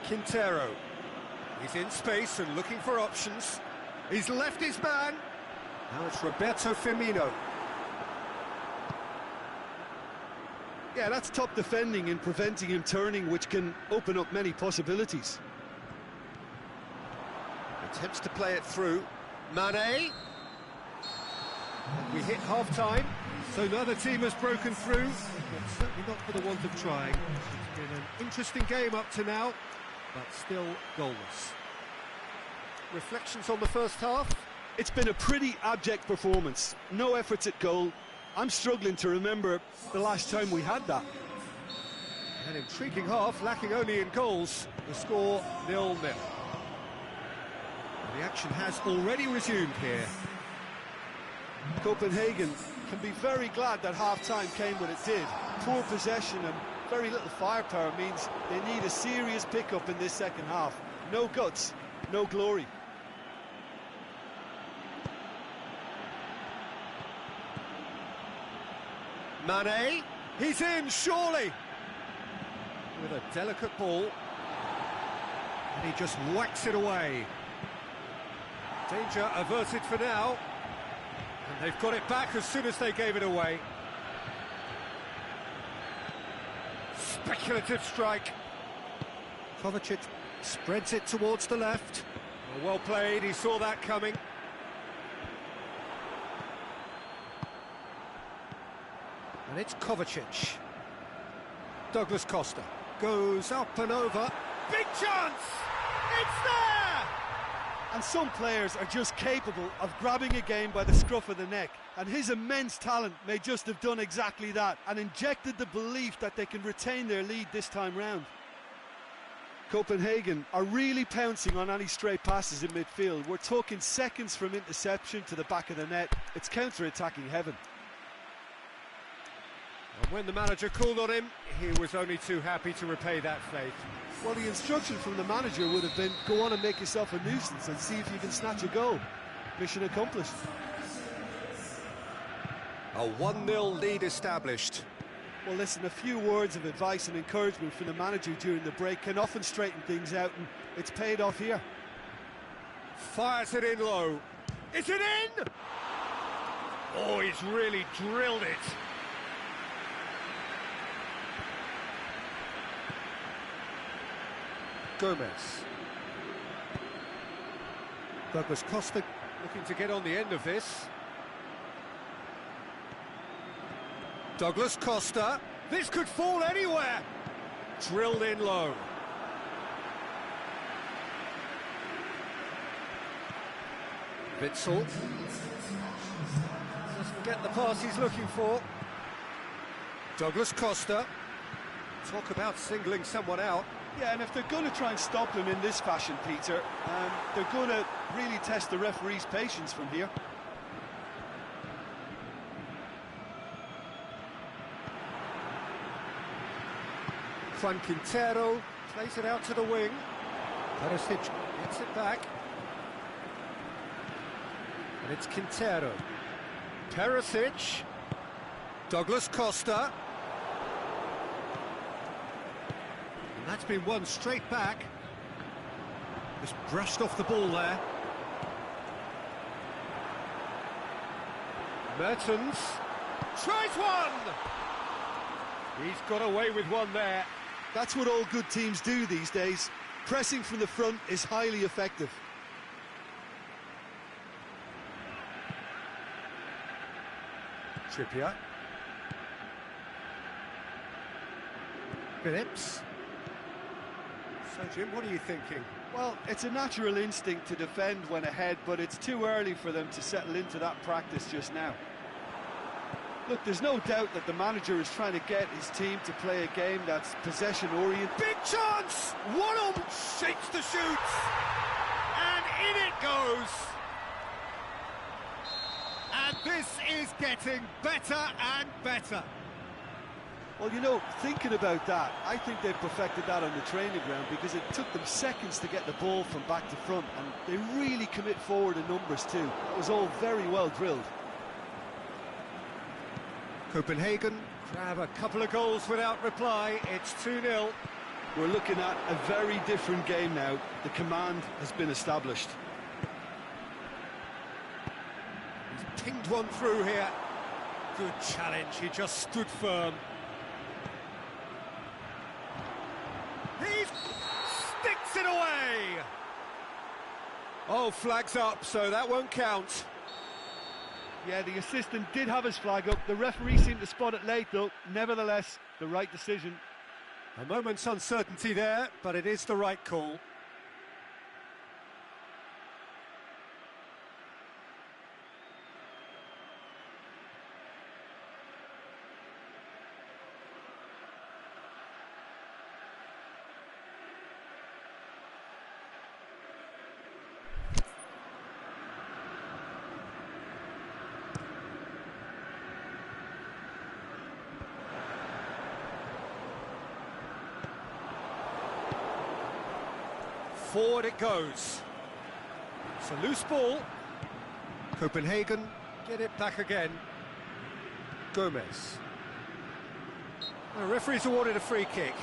Quintero. He's in space and looking for options. He's left his man. Now it's Roberto Firmino. Yeah, that's top defending and preventing him turning, which can open up many possibilities. Attempts to play it through. Mane. We hit half-time, so neither team has broken through, but certainly not for the want of trying. It's been an interesting game up to now, but still goalless. Reflections on the first half? It's been a pretty abject performance. No efforts at goal. I'm struggling to remember the last time we had that. An intriguing half, lacking only in goals. The score 0-0. The action has already resumed here. Copenhagen can be very glad that half-time came when it did. Poor possession and very little firepower means they need a serious pickup in this second half. No guts, no glory. Mane, he's in, surely! With a delicate ball. And he just whacks it away. Danger averted for now. And they've got it back as soon as they gave it away. Speculative strike. Kovacic spreads it towards the left. Well played, he saw that coming. And it's Kovacic. Douglas Costa goes up and over. Big chance! It's there! And some players are just capable of grabbing a game by the scruff of the neck, and his immense talent may just have done exactly that and injected the belief that they can retain their lead this time round. Copenhagen are really pouncing on any stray passes in midfield. We're talking seconds from interception to the back of the net. It's counter-attacking heaven. And when the manager called on him, he was only too happy to repay that faith. Well, the instruction from the manager would have been, go on and make yourself a nuisance and see if you can snatch a goal. Mission accomplished. A 1-0 lead established. Well, listen, a few words of advice and encouragement from the manager during the break can often straighten things out, and it's paid off here. Fires it in low. Is it in? Oh, he's really drilled it. Gomez. Douglas Costa looking to get on the end of this. Douglas Costa. This could fall anywhere. Drilled in low. Witsel doesn't get the pass he's looking for. Douglas Costa. Talk about singling someone out. Yeah, and if they're going to try and stop him in this fashion, Peter, they're going to really test the referee's patience from here. Juan Quintero plays it out to the wing. Perisic gets it back. And it's Quintero. Perisic. Douglas Costa. And that's been won straight back. Just brushed off the ball there. Mertens tries one! He's got away with one there. That's what all good teams do these days. Pressing from the front is highly effective. Trippier. Phillips. So, Jim, what are you thinking? Well, it's a natural instinct to defend when ahead, but it's too early for them to settle into that practice just now. Look, there's no doubt that the manager is trying to get his team to play a game that's possession-oriented. Big chance! One shakes the shoot! And in it goes! And this is getting better and better. Well, you know, thinking about that, I think they've perfected that on the training ground because it took them seconds to get the ball from back to front, and they really commit forward in numbers too. That was all very well drilled. Copenhagen grab a couple of goals without reply. It's 2-0. We're looking at a very different game now. The command has been established. He's pinged one through here. Good challenge, he just stood firm. He sticks it away! Oh, flags up, so that won't count. Yeah, the assistant did have his flag up. The referee seemed to spot it late, though. Nevertheless, the right decision. A moment's uncertainty there, but it is the right call. Forward it goes. It's a loose ball. Copenhagen get it back again. Gomez. The referee's awarded a free kick.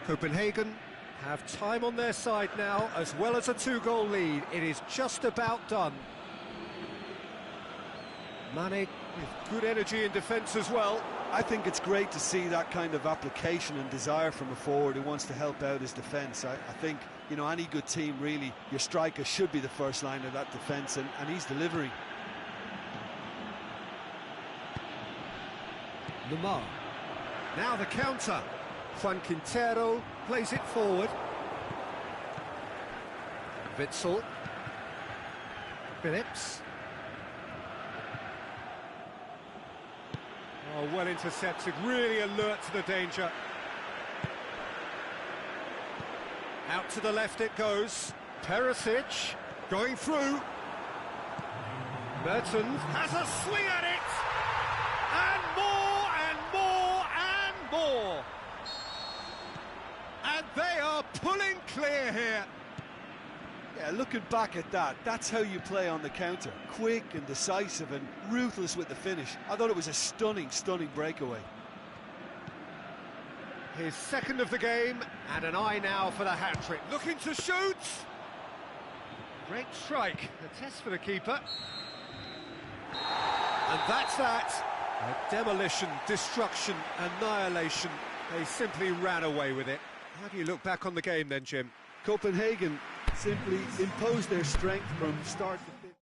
Copenhagen have time on their side now, as well as a 2-goal lead. It is just about done. Mane with good energy in defence as well. I think it's great to see that kind of application and desire from a forward who wants to help out his defence. I think, you know, any good team, really, your striker should be the first line of that defence, and he's delivering. Lamar. Now the counter. Juan Quintero plays it forward. Witsel. Phillips. Oh, well intercepted, really alert to the danger. Out to the left it goes. Perisic going through. Mertens has a swing at it. And more and more and more. And they are pulling clear here. Yeah, looking back at that, that's how you play on the counter. Quick and decisive and ruthless with the finish. I thought it was a stunning, stunning breakaway. His second of the game, and an eye now for the hat-trick. Looking to shoot! Great strike, a test for the keeper. And that's that. Demolition, destruction, annihilation. They simply ran away with it. How do you look back on the game then, Jim? Copenhagen simply imposed their strength from start to finish.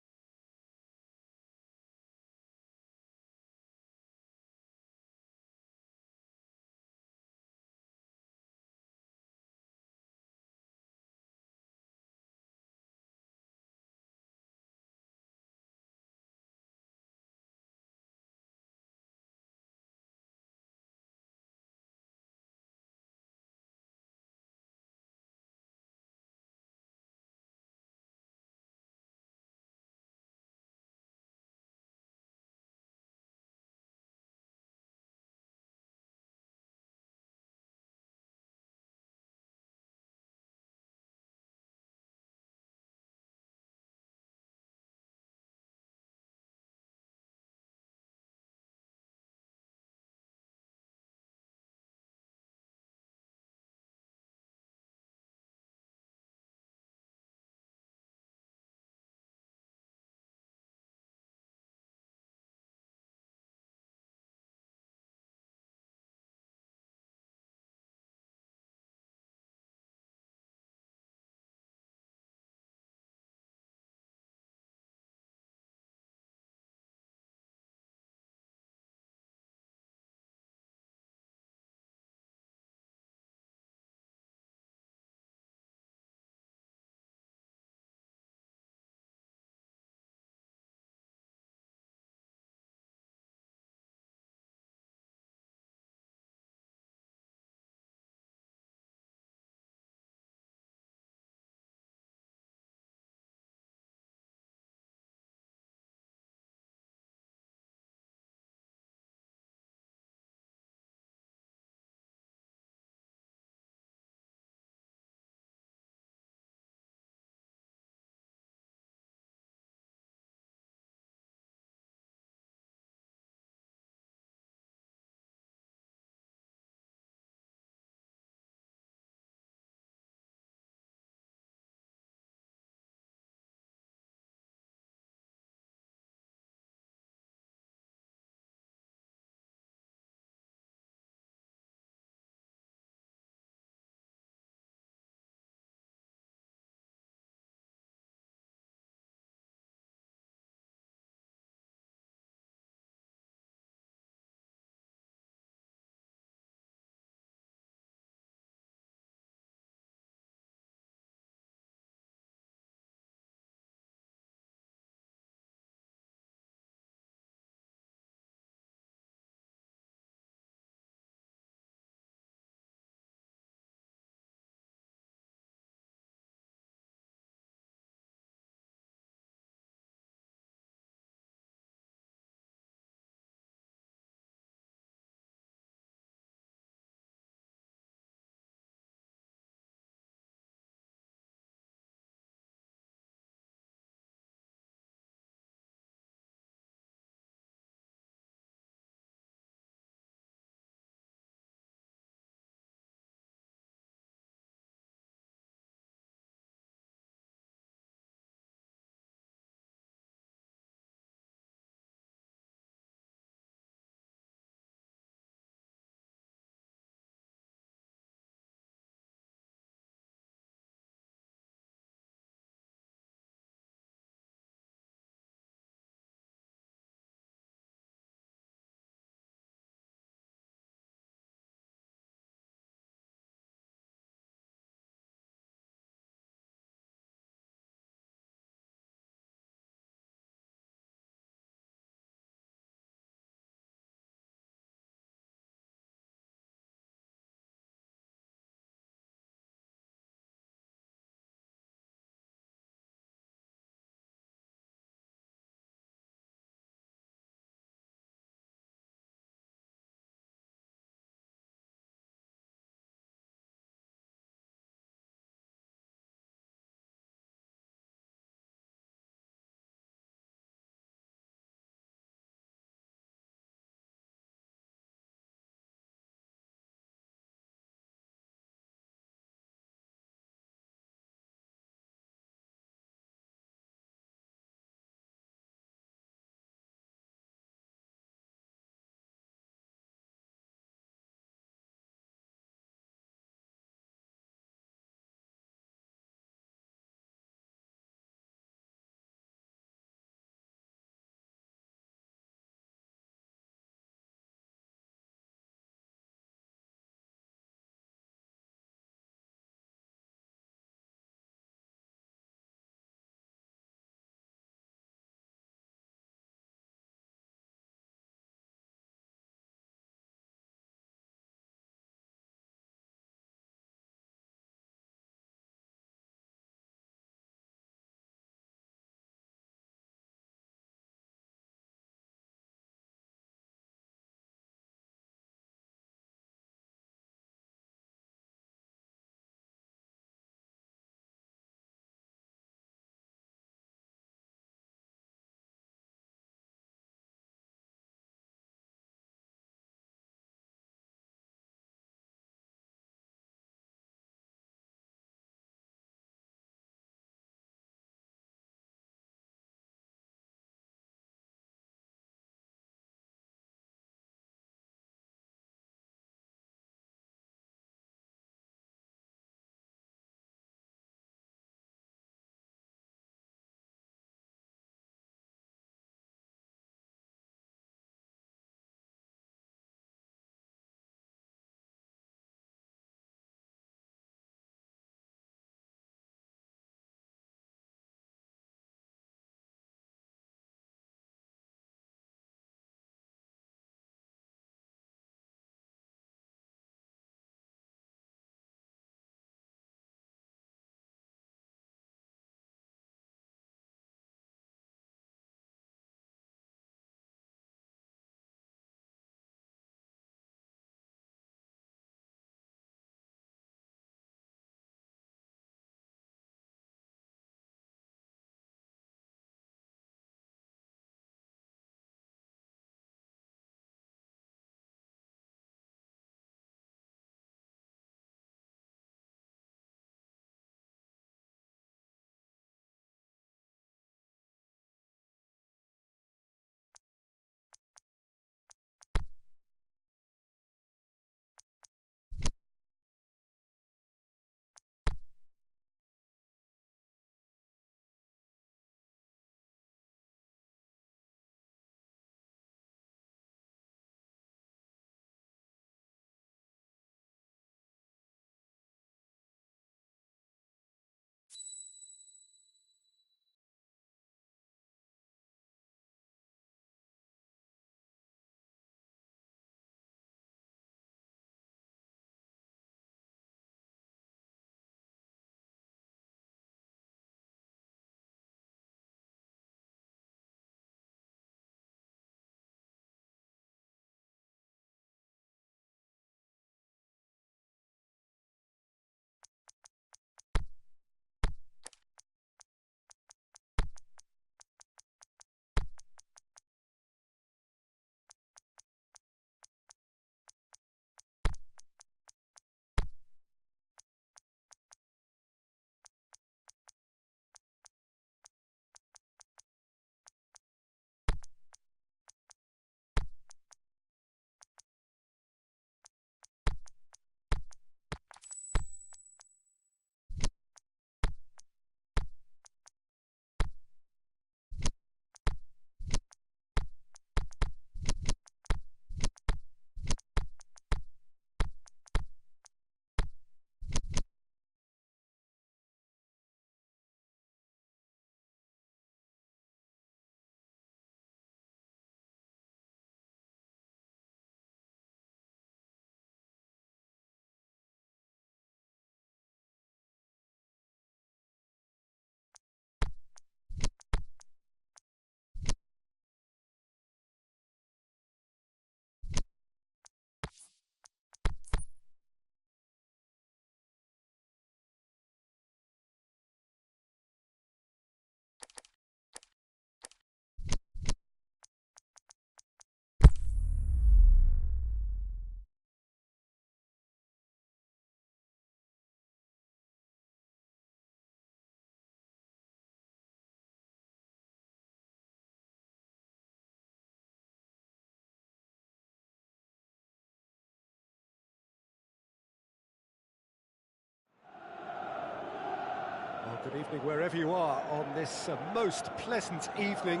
Good evening wherever you are on this most pleasant evening.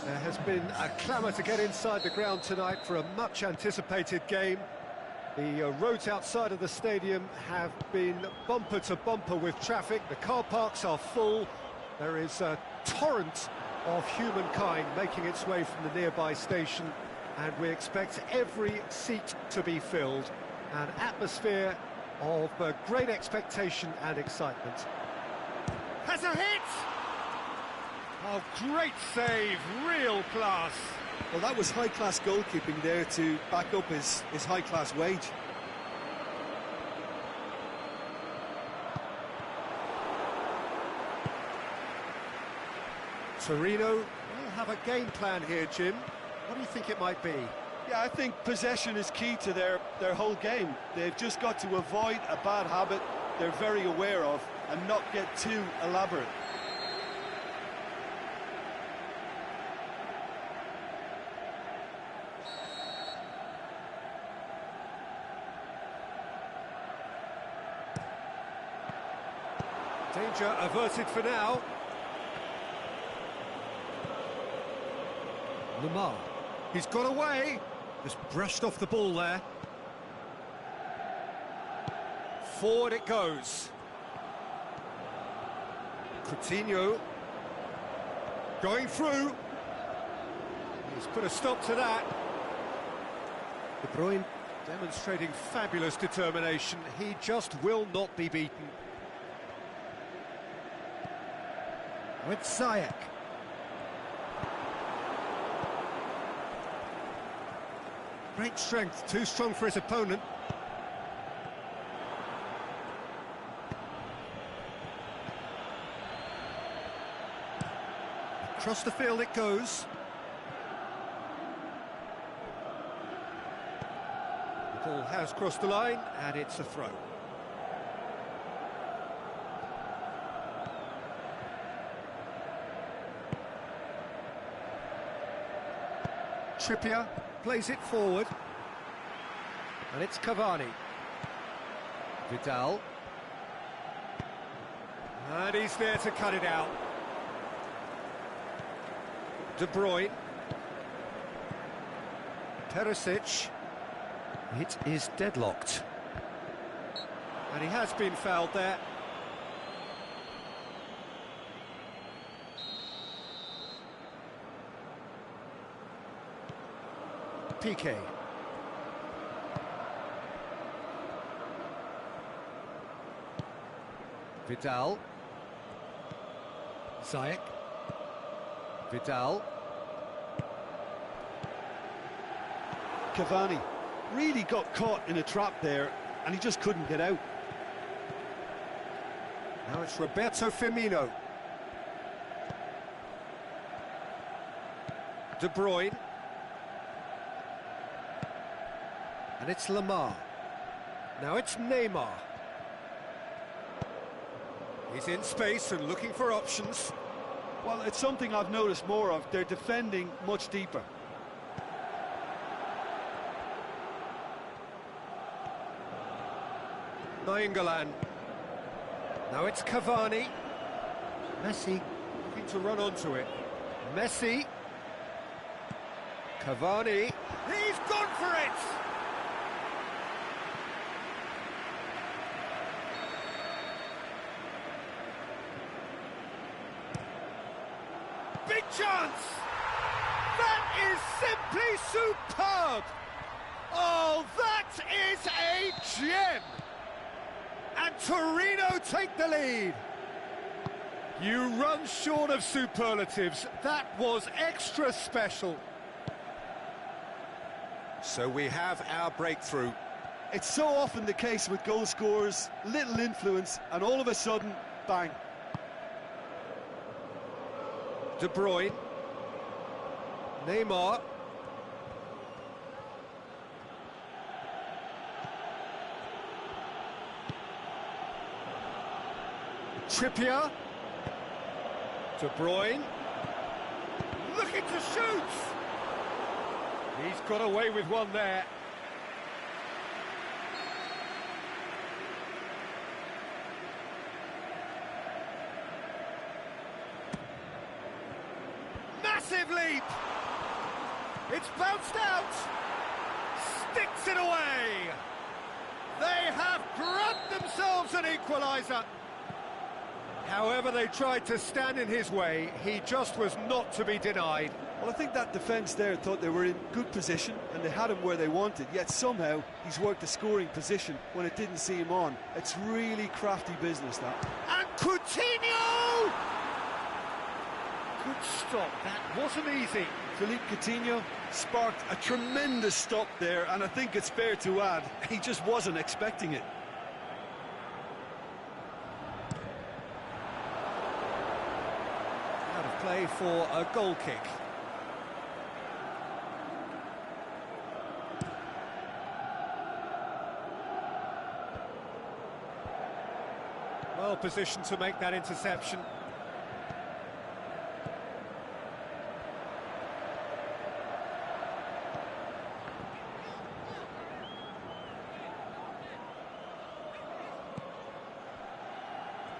There has been a clamour to get inside the ground tonight for a much anticipated game. The roads outside of the stadium have been bumper to bumper with traffic. The car parks are full. There is a torrent of humankind making its way from the nearby station, and we expect every seat to be filled. An atmosphere of great expectation and excitement. Has a hit! Oh, great save, real class. Well, that was high-class goalkeeping there to back up his high-class wage. Torino will have a game plan here, Jim. What do you think it might be? Yeah, I think possession is key to their whole game. They've just got to avoid a bad habit they're very aware of and not get too elaborate. Danger averted for now. Lamar, he's got away. Just brushed off the ball there. Forward it goes. Coutinho going through. He's put a stop to that. De Bruyne demonstrating fabulous determination. He just will not be beaten. With Ziyech. Great strength, too strong for his opponent. Across the field it goes. The ball has crossed the line, and it's a throw. Trippier plays it forward, and it's Cavani. Vidal, and he's there to cut it out. De Bruyne, Perisic. It is deadlocked, and he has been fouled there. Piqué. Vidal. Ziyech. Vidal. Cavani really got caught in a trap there, and he just couldn't get out. Now it's Roberto Firmino. De Bruyne. And it's Lamar. Now it's Neymar. He's in space and looking for options. Well, it's something I've noticed more of. They're defending much deeper. Nainggolan. Now it's Cavani. Messi looking to run onto it. Messi. Cavani. He's gone for it! Big chance! That is simply superb! Oh, that is a gem! And Torino take the lead. You run short of superlatives. That was extra special. So we have our breakthrough. It's so often the case with goal scorers, little influence, and all of a sudden, bang. De Bruyne. Neymar. Trippier. De Bruyne. Looking to shoot. He's got away with one there. decisive leap. It's bounced out. Sticks it away. They have grabbed themselves an equaliser. However they tried to stand in his way, he just was not to be denied. Well, I think that defence there thought they were in good position and they had him where they wanted, yet somehow he's worked a scoring position when it didn't see him on. It's really crafty business, that. And Coutinho! Good stop, that wasn't easy. Philippe Coutinho sparked a tremendous stop there, and I think it's fair to add, he just wasn't expecting it. Out of play for a goal kick. Well positioned to make that interception.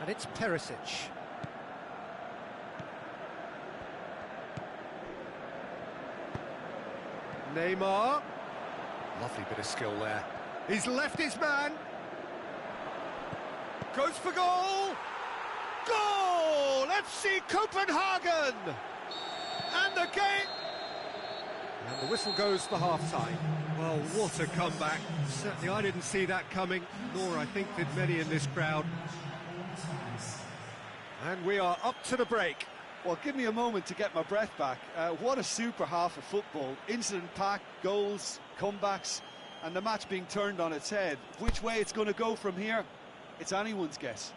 And it's Perisic. Neymar. Lovely bit of skill there. He's left his man. Goes for goal. Goal! FC Copenhagen! And the game... And the whistle goes for half-time. Well, what a comeback. Certainly I didn't see that coming, nor I think did many in this crowd. And we are up to the break. Well, give me a moment to get my breath back. What a super half of football. Incident-packed, goals, comebacks, and the match being turned on its head. Which way it's going to go from here, it's anyone's guess.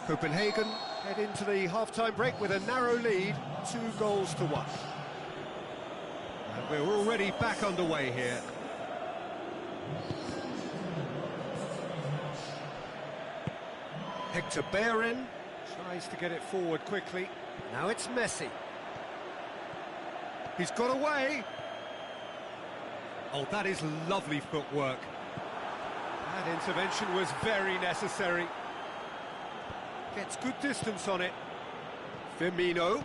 Copenhagen head into the half-time break with a narrow lead, 2-1. And we're already back underway here. Hector Bellerin tries to get it forward quickly. Now it's Messi. He's got away. Oh, that is lovely footwork. That intervention was very necessary. Gets good distance on it. Firmino.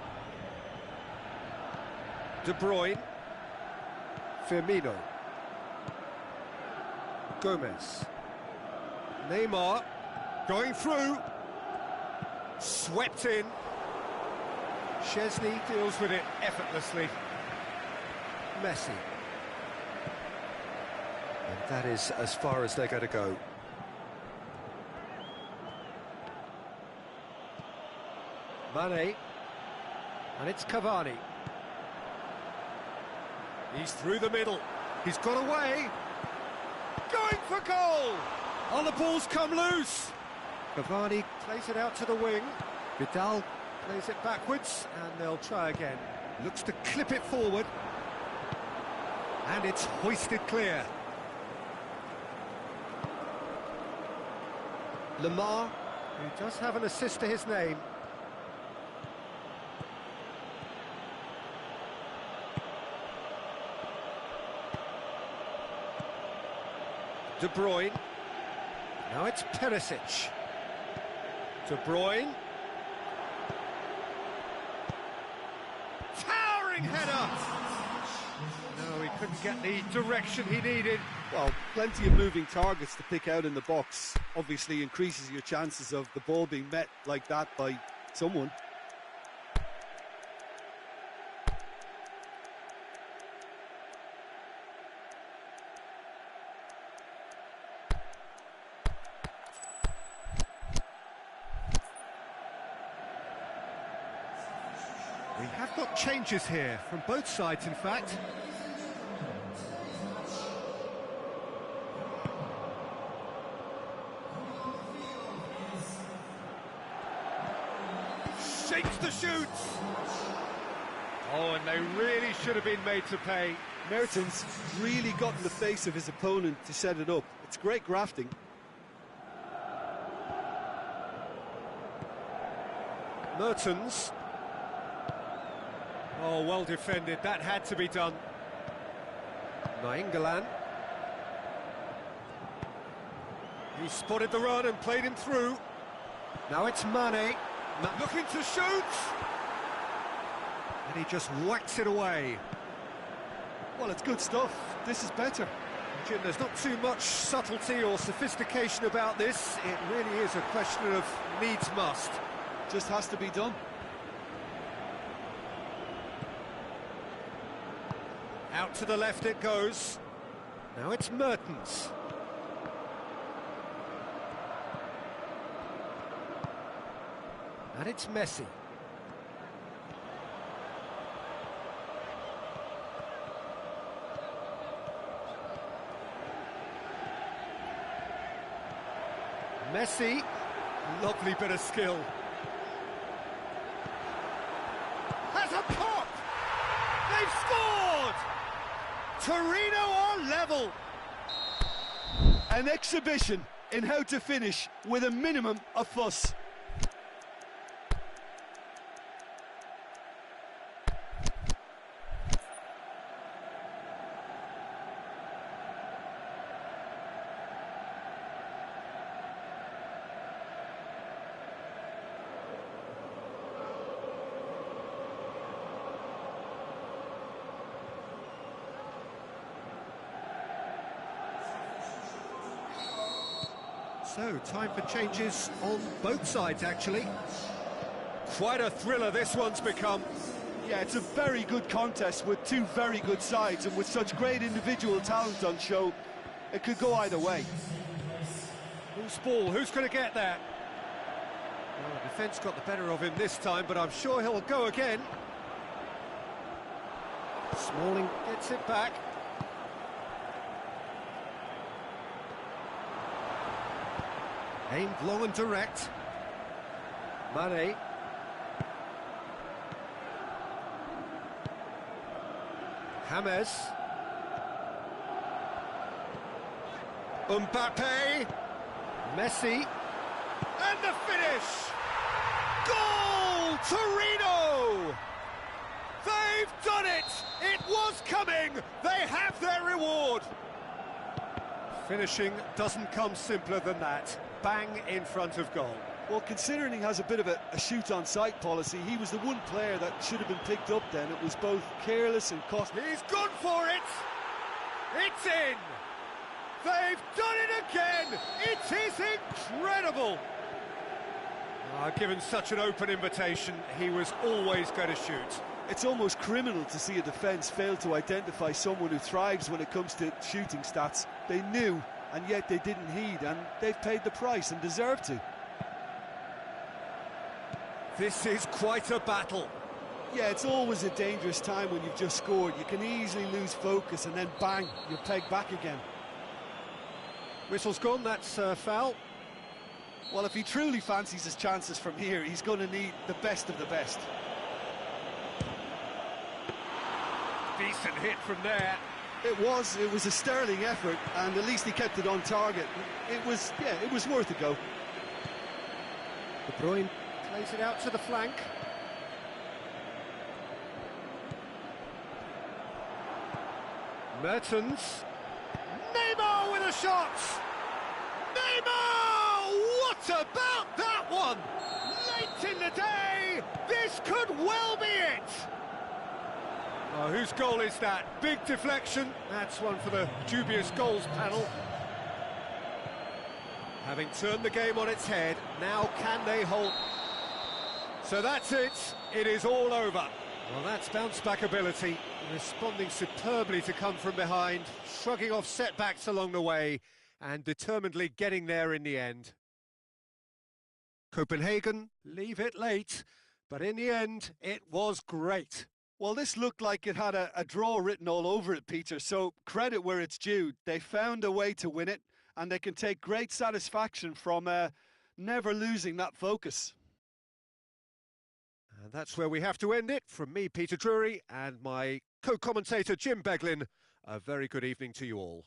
De Bruyne. Firmino. Gomez. Neymar. Going through. Swept in. Szczesny deals with it effortlessly. Messi. And that is as far as they're going to go. Mane. And it's Cavani. He's through the middle. He's got away. Going for goal! Oh, the ball's come loose. Cavani plays it out to the wing. Vidal plays it backwards, and they'll try again. Looks to clip it forward. And it's hoisted clear. Lamar, who does have an assist to his name. De Bruyne. Now it's Perisic. De Bruyne. Towering header! No, he couldn't get the direction he needed. Well, plenty of moving targets to pick out in the box. Obviously increases your chances of the ball being met like that by someone. We have got changes here, from both sides in fact. Shakes the shoot! Oh, and they really should have been made to pay. Mertens really got in the face of his opponent to set it up. It's great grafting. Mertens. Oh, well defended. That had to be done. Nainggolan. He spotted the run and played him through. Now it's Mane. Looking to shoot. And he just whacks it away. Well, it's good stuff. This is better. Jim, there's not too much subtlety or sophistication about this. It really is a question of needs must. Just has to be done. Out to the left it goes. Now it's Mertens. And it's Messi. Messi, lovely bit of skill. Has a pop! They've scored! Torino are level! An exhibition in how to finish with a minimum of fuss. So, time for changes on both sides, actually. Quite a thriller this one's become. Yeah, it's a very good contest with two very good sides, and with such great individual talent on show, it could go either way. Who's ball? Who's going to get that? Well, the defence got the better of him this time, but I'm sure he'll go again. Smalling gets it back. Aimed long and direct. Mane. James. Mbappe. Messi. And the finish! Goal! Torino! They've done it! It was coming! They have their reward! Finishing doesn't come simpler than that. Bang in front of goal. Well, considering he has a bit of a shoot-on-sight policy, he was the one player that should have been picked up then. It was both careless and costly. He's gone for it! It's in! They've done it again! It is incredible! Given such an open invitation, he was always going to shoot. It's almost criminal to see a defence fail to identify someone who thrives when it comes to shooting stats. They knew, and yet they didn't heed, and they've paid the price and deserve to. This is quite a battle. Yeah, it's always a dangerous time when you've just scored. You can easily lose focus and then bang, you're pegged back again. Whistle's gone, that's foul. Well, if he truly fancies his chances from here, he's going to need the best of the best. Decent hit from there. It was a sterling effort, and at least he kept it on target. It was worth a go. De Bruyne plays it out to the flank. Mertens. Neymar with a shot! Neymar! What about that one? Late in the day, this could well be it! Oh, whose goal is that? Big deflection. That's one for the dubious goals panel. Having turned the game on its head, now can they hold? So that's it. It is all over. Well, that's bounce-back ability, responding superbly to come from behind, shrugging off setbacks along the way, and determinedly getting there in the end. Copenhagen leave it late, but in the end, it was great. Well, this looked like it had a draw written all over it, Peter, so credit where it's due. They found a way to win it, and they can take great satisfaction from never losing that focus. And that's where we have to end it. From me, Peter Drury, and my co-commentator, Jim Beglin, a very good evening to you all.